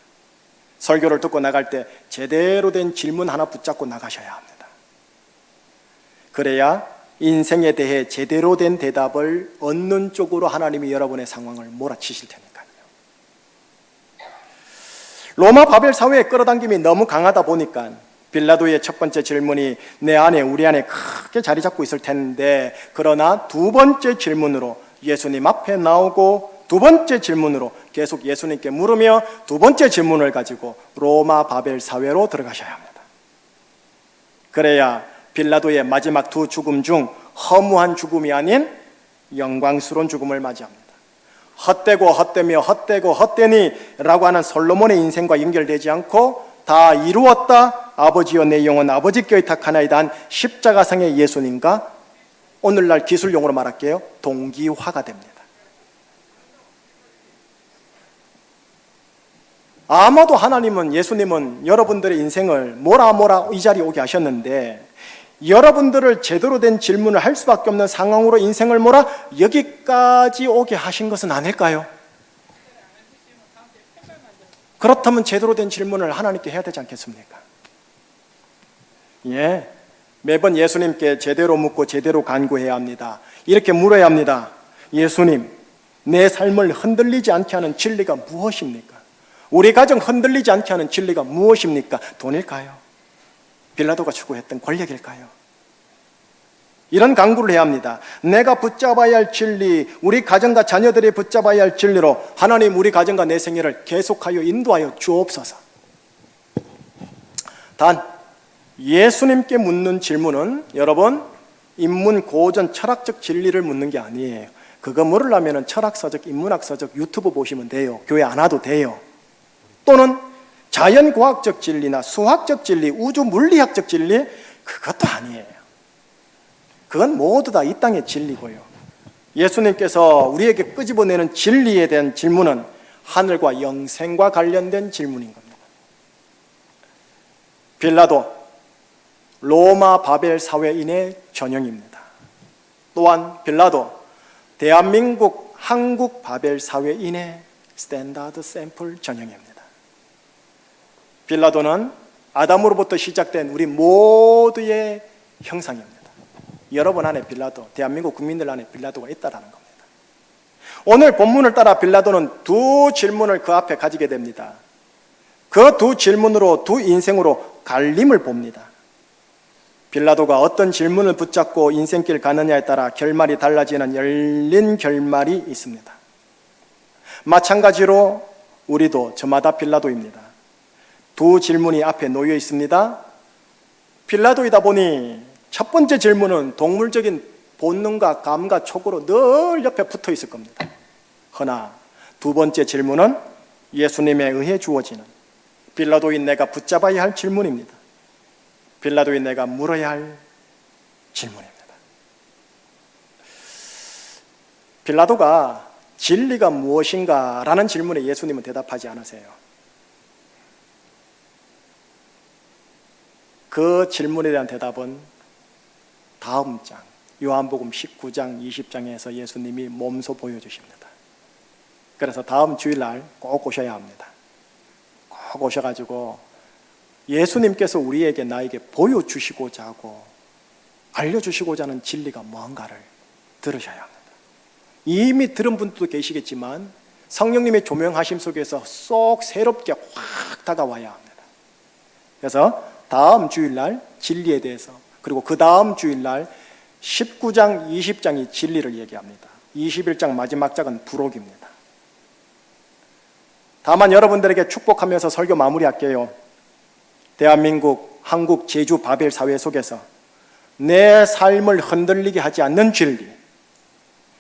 설교를 듣고 나갈 때 제대로 된 질문 하나 붙잡고 나가셔야 합니다. 그래야 인생에 대해 제대로 된 대답을 얻는 쪽으로 하나님이 여러분의 상황을 몰아치실 테니까요. 로마 바벨 사회의 끌어당김이 너무 강하다 보니까 빌라도의 첫 번째 질문이 내 안에, 우리 안에 크게 자리 잡고 있을 텐데, 그러나 두 번째 질문으로 예수님 앞에 나오고 두 번째 질문으로 계속 예수님께 물으며 두 번째 질문을 가지고 로마 바벨 사회로 들어가셔야 합니다. 그래야 빌라도의 마지막 두 죽음 중 허무한 죽음이 아닌 영광스러운 죽음을 맞이합니다. 헛되고 헛되며 헛되고 헛되니 라고 하는 솔로몬의 인생과 연결되지 않고 다 이루었다, 아버지여 내 영혼 아버지께 의탁하나이다 한 십자가상의 예수님과 오늘날 기술용어로 말할게요, 동기화가 됩니다. 아마도 하나님은, 예수님은 여러분들의 인생을 뭐라 이 자리에 오게 하셨는데, 여러분들을 제대로 된 질문을 할 수밖에 없는 상황으로 인생을 몰아 여기까지 오게 하신 것은 아닐까요? 그렇다면 제대로 된 질문을 하나님께 해야 되지 않겠습니까? 예, 매번 예수님께 제대로 묻고 제대로 간구해야 합니다. 이렇게 물어야 합니다. 예수님, 내 삶을 흔들리지 않게 하는 진리가 무엇입니까? 우리 가정 흔들리지 않게 하는 진리가 무엇입니까? 돈일까요? 빌라도가 추구했던 권력일까요? 이런 간구를 해야 합니다. 내가 붙잡아야 할 진리, 우리 가정과 자녀들이 붙잡아야 할 진리로 하나님, 우리 가정과 내 생애를 계속하여 인도하여 주옵소서. 단 예수님께 묻는 질문은 여러분, 인문, 고전, 철학적 진리를 묻는 게 아니에요. 그거 물으려면 철학서적, 인문학서적 유튜브 보시면 돼요. 교회 안 와도 돼요. 또는 자연과학적 진리나 수학적 진리, 우주 물리학적 진리, 그것도 아니에요. 그건 모두 다 이 땅의 진리고요. 예수님께서 우리에게 끄집어내는 진리에 대한 질문은 하늘과 영생과 관련된 질문인 겁니다. 빌라도, 로마 바벨 사회인의 전형입니다. 또한 빌라도, 대한민국, 한국 바벨 사회인의 스탠다드 샘플 전형입니다. 빌라도는 아담으로부터 시작된 우리 모두의 형상입니다. 여러분 안에 빌라도, 대한민국 국민들 안에 빌라도가 있다라는 겁니다. 오늘 본문을 따라 빌라도는 두 질문을 그 앞에 가지게 됩니다. 그 두 질문으로, 두 인생으로 갈림을 봅니다. 빌라도가 어떤 질문을 붙잡고 인생길 가느냐에 따라 결말이 달라지는 열린 결말이 있습니다. 마찬가지로 우리도 저마다 빌라도입니다. 두 질문이 앞에 놓여 있습니다. 빌라도이다 보니 첫 번째 질문은 동물적인 본능과 감과 촉으로 늘 옆에 붙어 있을 겁니다. 허나 두 번째 질문은 예수님에 의해 주어지는, 빌라도인 내가 붙잡아야 할 질문입니다. 빌라도인 내가 물어야 할 질문입니다. 빌라도가 진리가 무엇인가 라는 질문에 예수님은 대답하지 않으세요. 그 질문에 대한 대답은 다음 장, 요한복음 19장, 20장에서 예수님이 몸소 보여주십니다. 그래서 다음 주일날 꼭 오셔야 합니다. 꼭 오셔가지고 예수님께서 우리에게, 나에게 보여주시고자 하고 알려주시고자 하는 진리가 무언가를 들으셔야 합니다. 이미 들은 분들도 계시겠지만 성령님의 조명하심 속에서 쏙 새롭게 확 다가와야 합니다. 그래서 다음 주일날 진리에 대해서, 그리고 그 다음 주일날 19장, 20장이 진리를 얘기합니다. 21장 마지막 장은 부록입니다. 다만 여러분들에게 축복하면서 설교 마무리할게요. 대한민국, 한국, 제주, 바벨 사회 속에서 내 삶을 흔들리게 하지 않는 진리,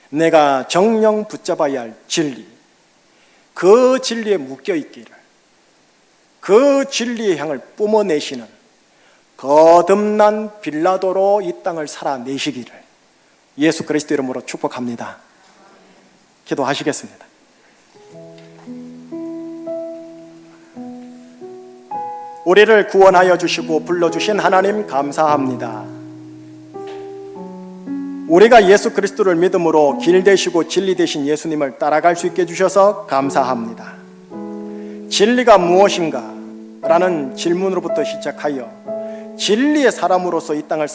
내가 정령 붙잡아야 할 진리, 그 진리에 묶여있기를, 그 진리의 향을 뿜어내시는 거듭난 빌라도로 이 땅을 살아내시기를 예수 그리스도 이름으로 축복합니다. 기도하시겠습니다. 우리를 구원하여 주시고 불러주신 하나님 감사합니다. 우리가 예수 그리스도를 믿음으로 길 되시고 진리 되신 예수님을 따라갈 수 있게 해주셔서 감사합니다. 진리가 무엇인가? 라는 질문으로부터 시작하여 진리의 사람으로서 이 땅을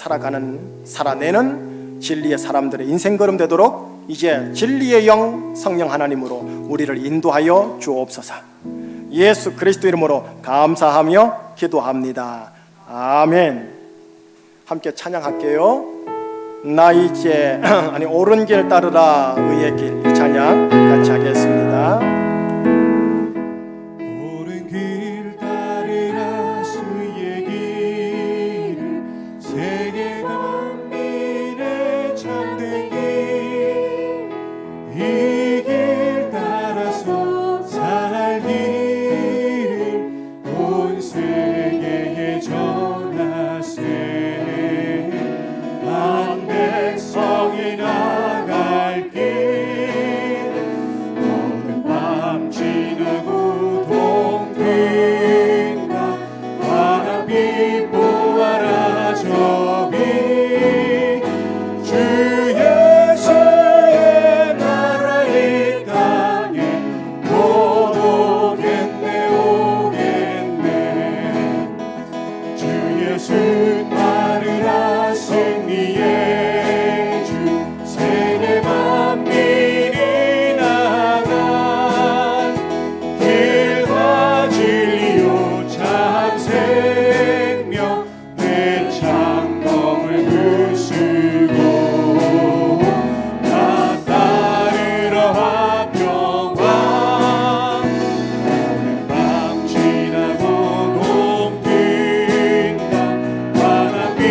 살아내는 진리의 사람들의 인생 걸음 되도록 이제 진리의 영 성령 하나님으로 우리를 인도하여 주옵소서. 예수 그리스도 이름으로 감사하며 기도합니다. 아멘. 함께 찬양할게요. 나 이제 옳은 길 따르라 의의 길, 이 찬양 같이 하겠습니다. 옳은 길 따르라 주의 길을, 세계 만민의 참된 길, 이 길 따라서 살기를 온 세계에 전하세. 한 백성이 나갈 길, 어느 밤 지나고 동등가 바람이 보아라 저비. 주 예수의 나라 이 땅에 곧 오겠네 오겠네. 주 예수 따르라 승리의 주, 세계 만민이 나간 길과 진리요 참 생명, 내 창검을 부수고 나 따르러 화평왕. 오늘 밤 지나고 동등가 바람이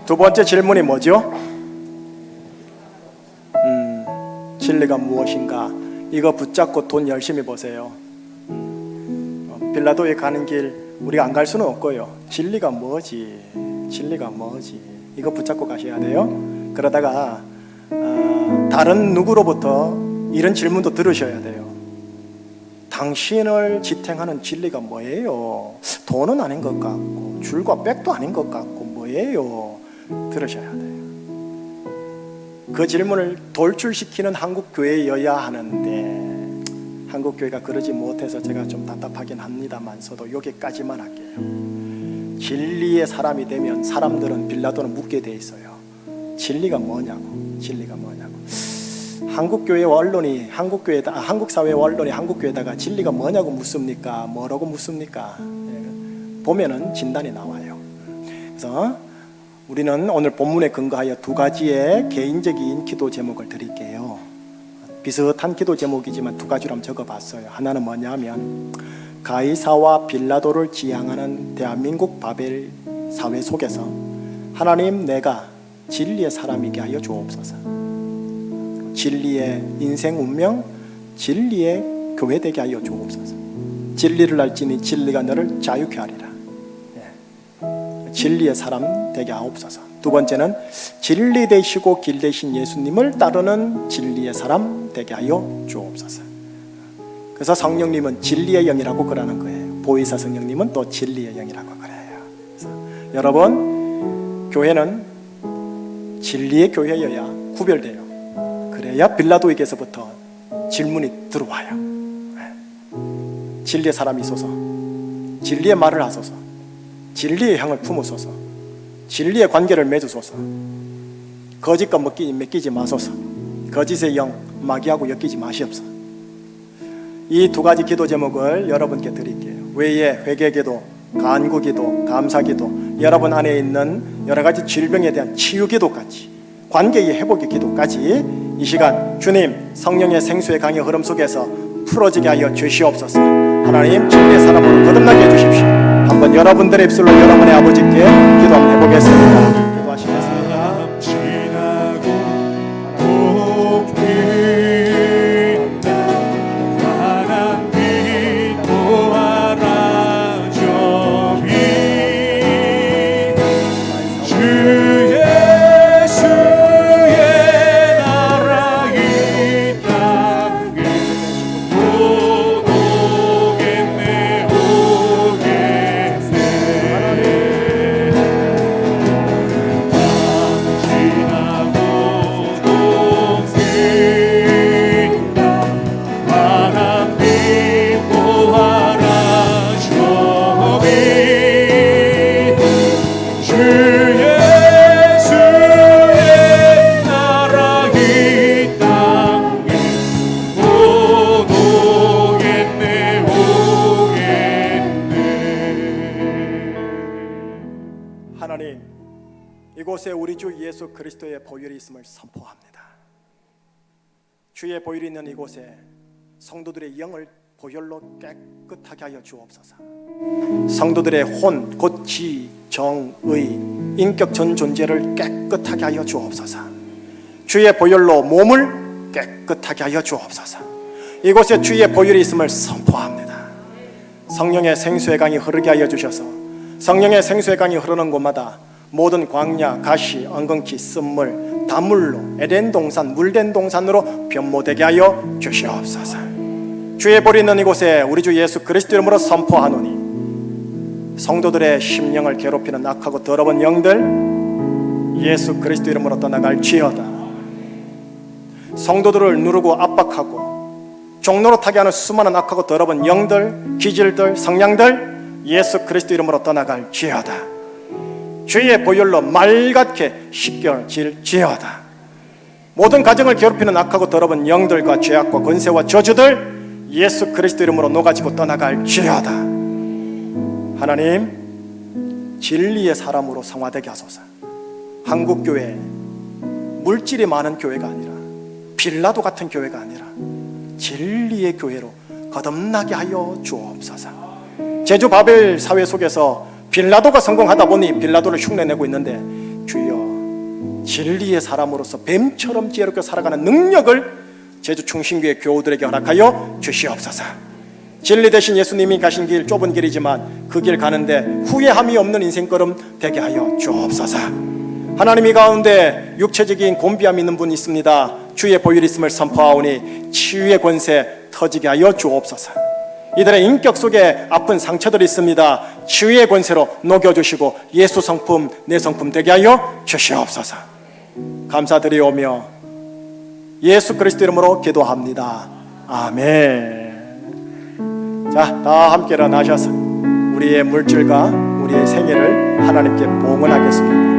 두 번째 질문이 뭐죠? 진리가 무엇인가? 이거 붙잡고 돈 열심히 버세요. 빌라도에 가는 길 우리가 안 갈 수는 없고요. 진리가 뭐지? 진리가 뭐지? 이거 붙잡고 가셔야 돼요. 그러다가 다른 누구로부터 이런 질문도 들으셔야 돼요. 당신을 지탱하는 진리가 뭐예요? 돈은 아닌 것 같고 줄과 백도 아닌 것 같고 뭐예요? 들으셔야 돼요. 그 질문을 돌출시키는 한국교회여야 하는데 한국교회가 그러지 못해서 제가 좀 답답하긴 합니다만서도 여기까지만 할게요. 진리의 사람이 되면 사람들은 빌라도는 묻게 돼 있어요. 진리가 뭐냐고. 진리가 뭐냐고. 한국교회 언론이 한국 사회 언론이 한국교회에다가 진리가 뭐냐고 묻습니까? 뭐라고 묻습니까? 보면은 진단이 나와요. 그래서 우리는 오늘 본문에 근거하여 두 가지의 개인적인 기도 제목을 드릴게요. 비슷한 기도 제목이지만 두 가지로 한번 적어봤어요. 하나는 뭐냐면 가이사와 빌라도를 지향하는 대한민국 바벨 사회 속에서 하나님, 내가 진리의 사람이게 하여 주옵소서. 진리의 인생 운명, 진리의 교회 되게 하여 주옵소서. 진리를 알지니 진리가 너를 자유케 하리라. 진리의 사람 되게 하옵소서. 두 번째는 진리 되시고 길 되신 예수님을 따르는 진리의 사람 되게 하여 주옵소서. 그래서 성령님은 진리의 영이라고 그러는 거예요. 보혜사 성령님은 또 진리의 영이라고 그래요. 그래서 여러분, 교회는 진리의 교회여야 구별돼요. 그래야 빌라도에게서부터 질문이 들어와요. 진리의 사람이 있어서, 진리의 말을 하소서, 진리의 향을 품으소서, 진리의 관계를 맺으소서, 거짓과 맡기지 마소서, 거짓의 영 마귀하고 엮이지 마시옵소서. 이 두 가지 기도 제목을 여러분께 드릴게요. 외에 회개기도, 간구기도, 감사기도, 여러분 안에 있는 여러 가지 질병에 대한 치유기도까지, 관계의 회복의 기도까지 이 시간 주님 성령의 생수의 강의 흐름 속에서 풀어지게 하여 주시옵소서. 하나님, 진리의 사람으로 거듭나게 해주십시오. 한번 여러분들의 입술로 여러분의 아버지께 기도 한번 해보겠습니다. 기도하시겠습니다. 하나님, 이곳에 우리 주 예수 그리스도의 보혈이 있음을 선포합니다. 주의 보혈이 있는 이곳에 성도들의 영을 보혈로 깨끗하게 하여 주옵소서. 성도들의 혼, 곧 지, 정, 의, 인격 전 존재를 깨끗하게 하여 주옵소서. 주의 보혈로 몸을 깨끗하게 하여 주옵소서. 이곳에 주의 보혈이 있음을 선포합니다. 성령의 생수의 강이 흐르게 하여 주셔서 성령의 생수의 강이 흐르는 곳마다 모든 광야, 가시, 엉겅퀴, 쓴물, 다물로 에덴 동산, 물된 동산으로 변모되게 하여 주시옵소서. 주의 보혈이 있는 이곳에 우리 주 예수 그리스도 이름으로 선포하노니 성도들의 심령을 괴롭히는 악하고 더러운 영들 예수 그리스도 이름으로 떠나갈지어다. 성도들을 누르고 압박하고 종로로 타게 하는 수많은 악하고 더러운 영들, 기질들, 성향들 예수 그리스도 이름으로 떠나갈지어다. 주의 보혈로 맑게 씻겨질지어다. 모든 가정을 괴롭히는 악하고 더러운 영들과 죄악과 권세와 저주들 예수 그리스도 이름으로 녹아지고 떠나갈지어다. 하나님, 진리의 사람으로 성화되게 하소서. 한국교회 물질이 많은 교회가 아니라 빌라도 같은 교회가 아니라 진리의 교회로 거듭나게 하여 주옵소서. 제주 바벨 사회 속에서 빌라도가 성공하다 보니 빌라도를 흉내내고 있는데 주여 진리의 사람으로서 뱀처럼 지혜롭게 살아가는 능력을 제주 충신교회 교우들에게 허락하여 주시옵소서. 진리 대신 예수님이 가신 길 좁은 길이지만 그 길 가는데 후회함이 없는 인생걸음 되게 하여 주옵소서. 하나님, 이 가운데 육체적인 곤비함 있는 분 있습니다. 주의 보혈 있음을 선포하오니 치유의 권세 터지게 하여 주옵소서. 이들의 인격 속에 아픈 상처들이 있습니다. 치유의 권세로 녹여주시고 예수 성품, 내 성품 되게 하여 주시옵소서. 감사드리오며 예수 그리스도 이름으로 기도합니다. 아멘. 자, 다 함께 일어나셔서 우리의 물질과 우리의 생애를 하나님께 봉헌하겠습니다.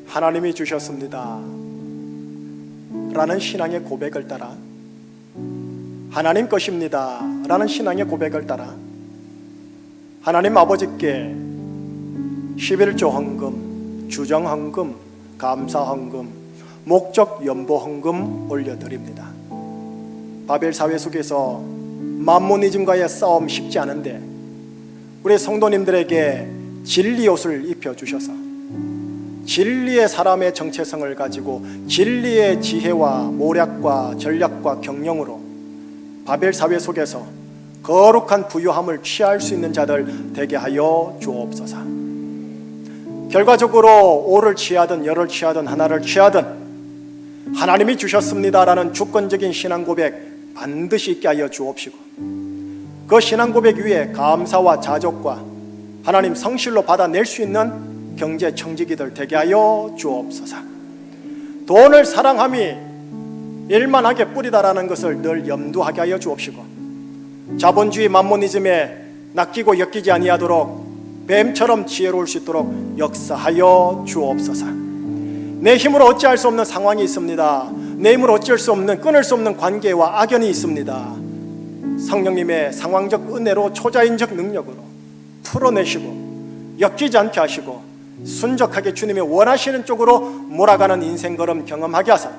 하나님이 주셨습니다 라는 신앙의 고백을 따라, 하나님 것입니다 라는 신앙의 고백을 따라 하나님 아버지께 11조 헌금, 주정 헌금, 감사 헌금, 목적 연보 헌금 올려드립니다. 바벨 사회 속에서 만모니즘과의 싸움 쉽지 않은데 우리 성도님들에게 진리 옷을 입혀주셔서 진리의 사람의 정체성을 가지고 진리의 지혜와 모략과 전략과 경영으로 바벨 사회 속에서 거룩한 부유함을 취할 수 있는 자들 되게 하여 주옵소서. 결과적으로 오를 취하든 열을 취하든 하나를 취하든 하나님이 주셨습니다라는 주권적인 신앙 고백 반드시 있게 하여 주옵시고, 그 신앙 고백 위에 감사와 자족과 하나님 성실로 받아낼 수 있는 경제 청지기들 되게 하여 주옵소서. 돈을 사랑함이 일만하게 뿌리다라는 것을 늘 염두하게 하여 주옵시고, 자본주의 만모니즘에 낚이고 엮이지 아니하도록 뱀처럼 지혜로울 수 있도록 역사하여 주옵소서. 내 힘으로 어찌할 수 없는 상황이 있습니다. 내 힘으로 어찌할 수 없는, 끊을 수 없는 관계와 악연이 있습니다. 성령님의 상황적 은혜로 초자연적 능력으로 풀어내시고 엮이지 않게 하시고 순적하게 주님이 원하시는 쪽으로 몰아가는 인생 걸음 경험하게 하사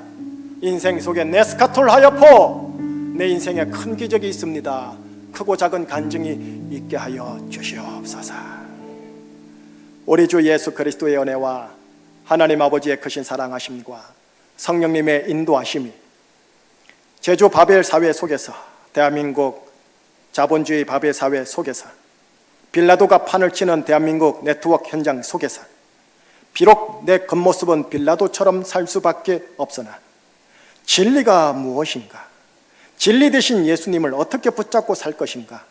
인생 속에 네스카톨 하여포, 내 인생에 큰 기적이 있습니다. 크고 작은 간증이 있게 하여 주시옵소서. 우리 주 예수 그리스도의 은혜와 하나님 아버지의 크신 사랑하심과 성령님의 인도하심이 제주 바벨 사회 속에서, 대한민국 자본주의 바벨 사회 속에서, 빌라도가 판을 치는 대한민국 네트워크 현장 속에서 비록 내 겉모습은 빌라도처럼 살 수밖에 없으나 진리가 무엇인가, 진리 대신 예수님을 어떻게 붙잡고 살 것인가,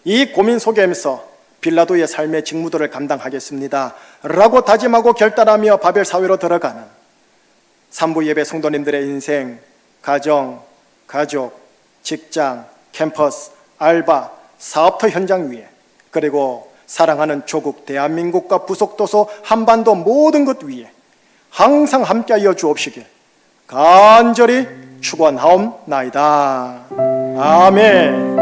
이 고민 속에서 빌라도의 삶의 직무들을 감당하겠습니다 라고 다짐하고 결단하며 바벨 사회로 들어가는 산부 예배 성도님들의 인생, 가정, 가족, 직장, 캠퍼스, 알바, 사업터 현장 위에, 그리고 사랑하는 조국 대한민국과 부속도서 한반도 모든 것 위에 항상 함께하여 주옵시길 간절히 축원하옵나이다. 아멘.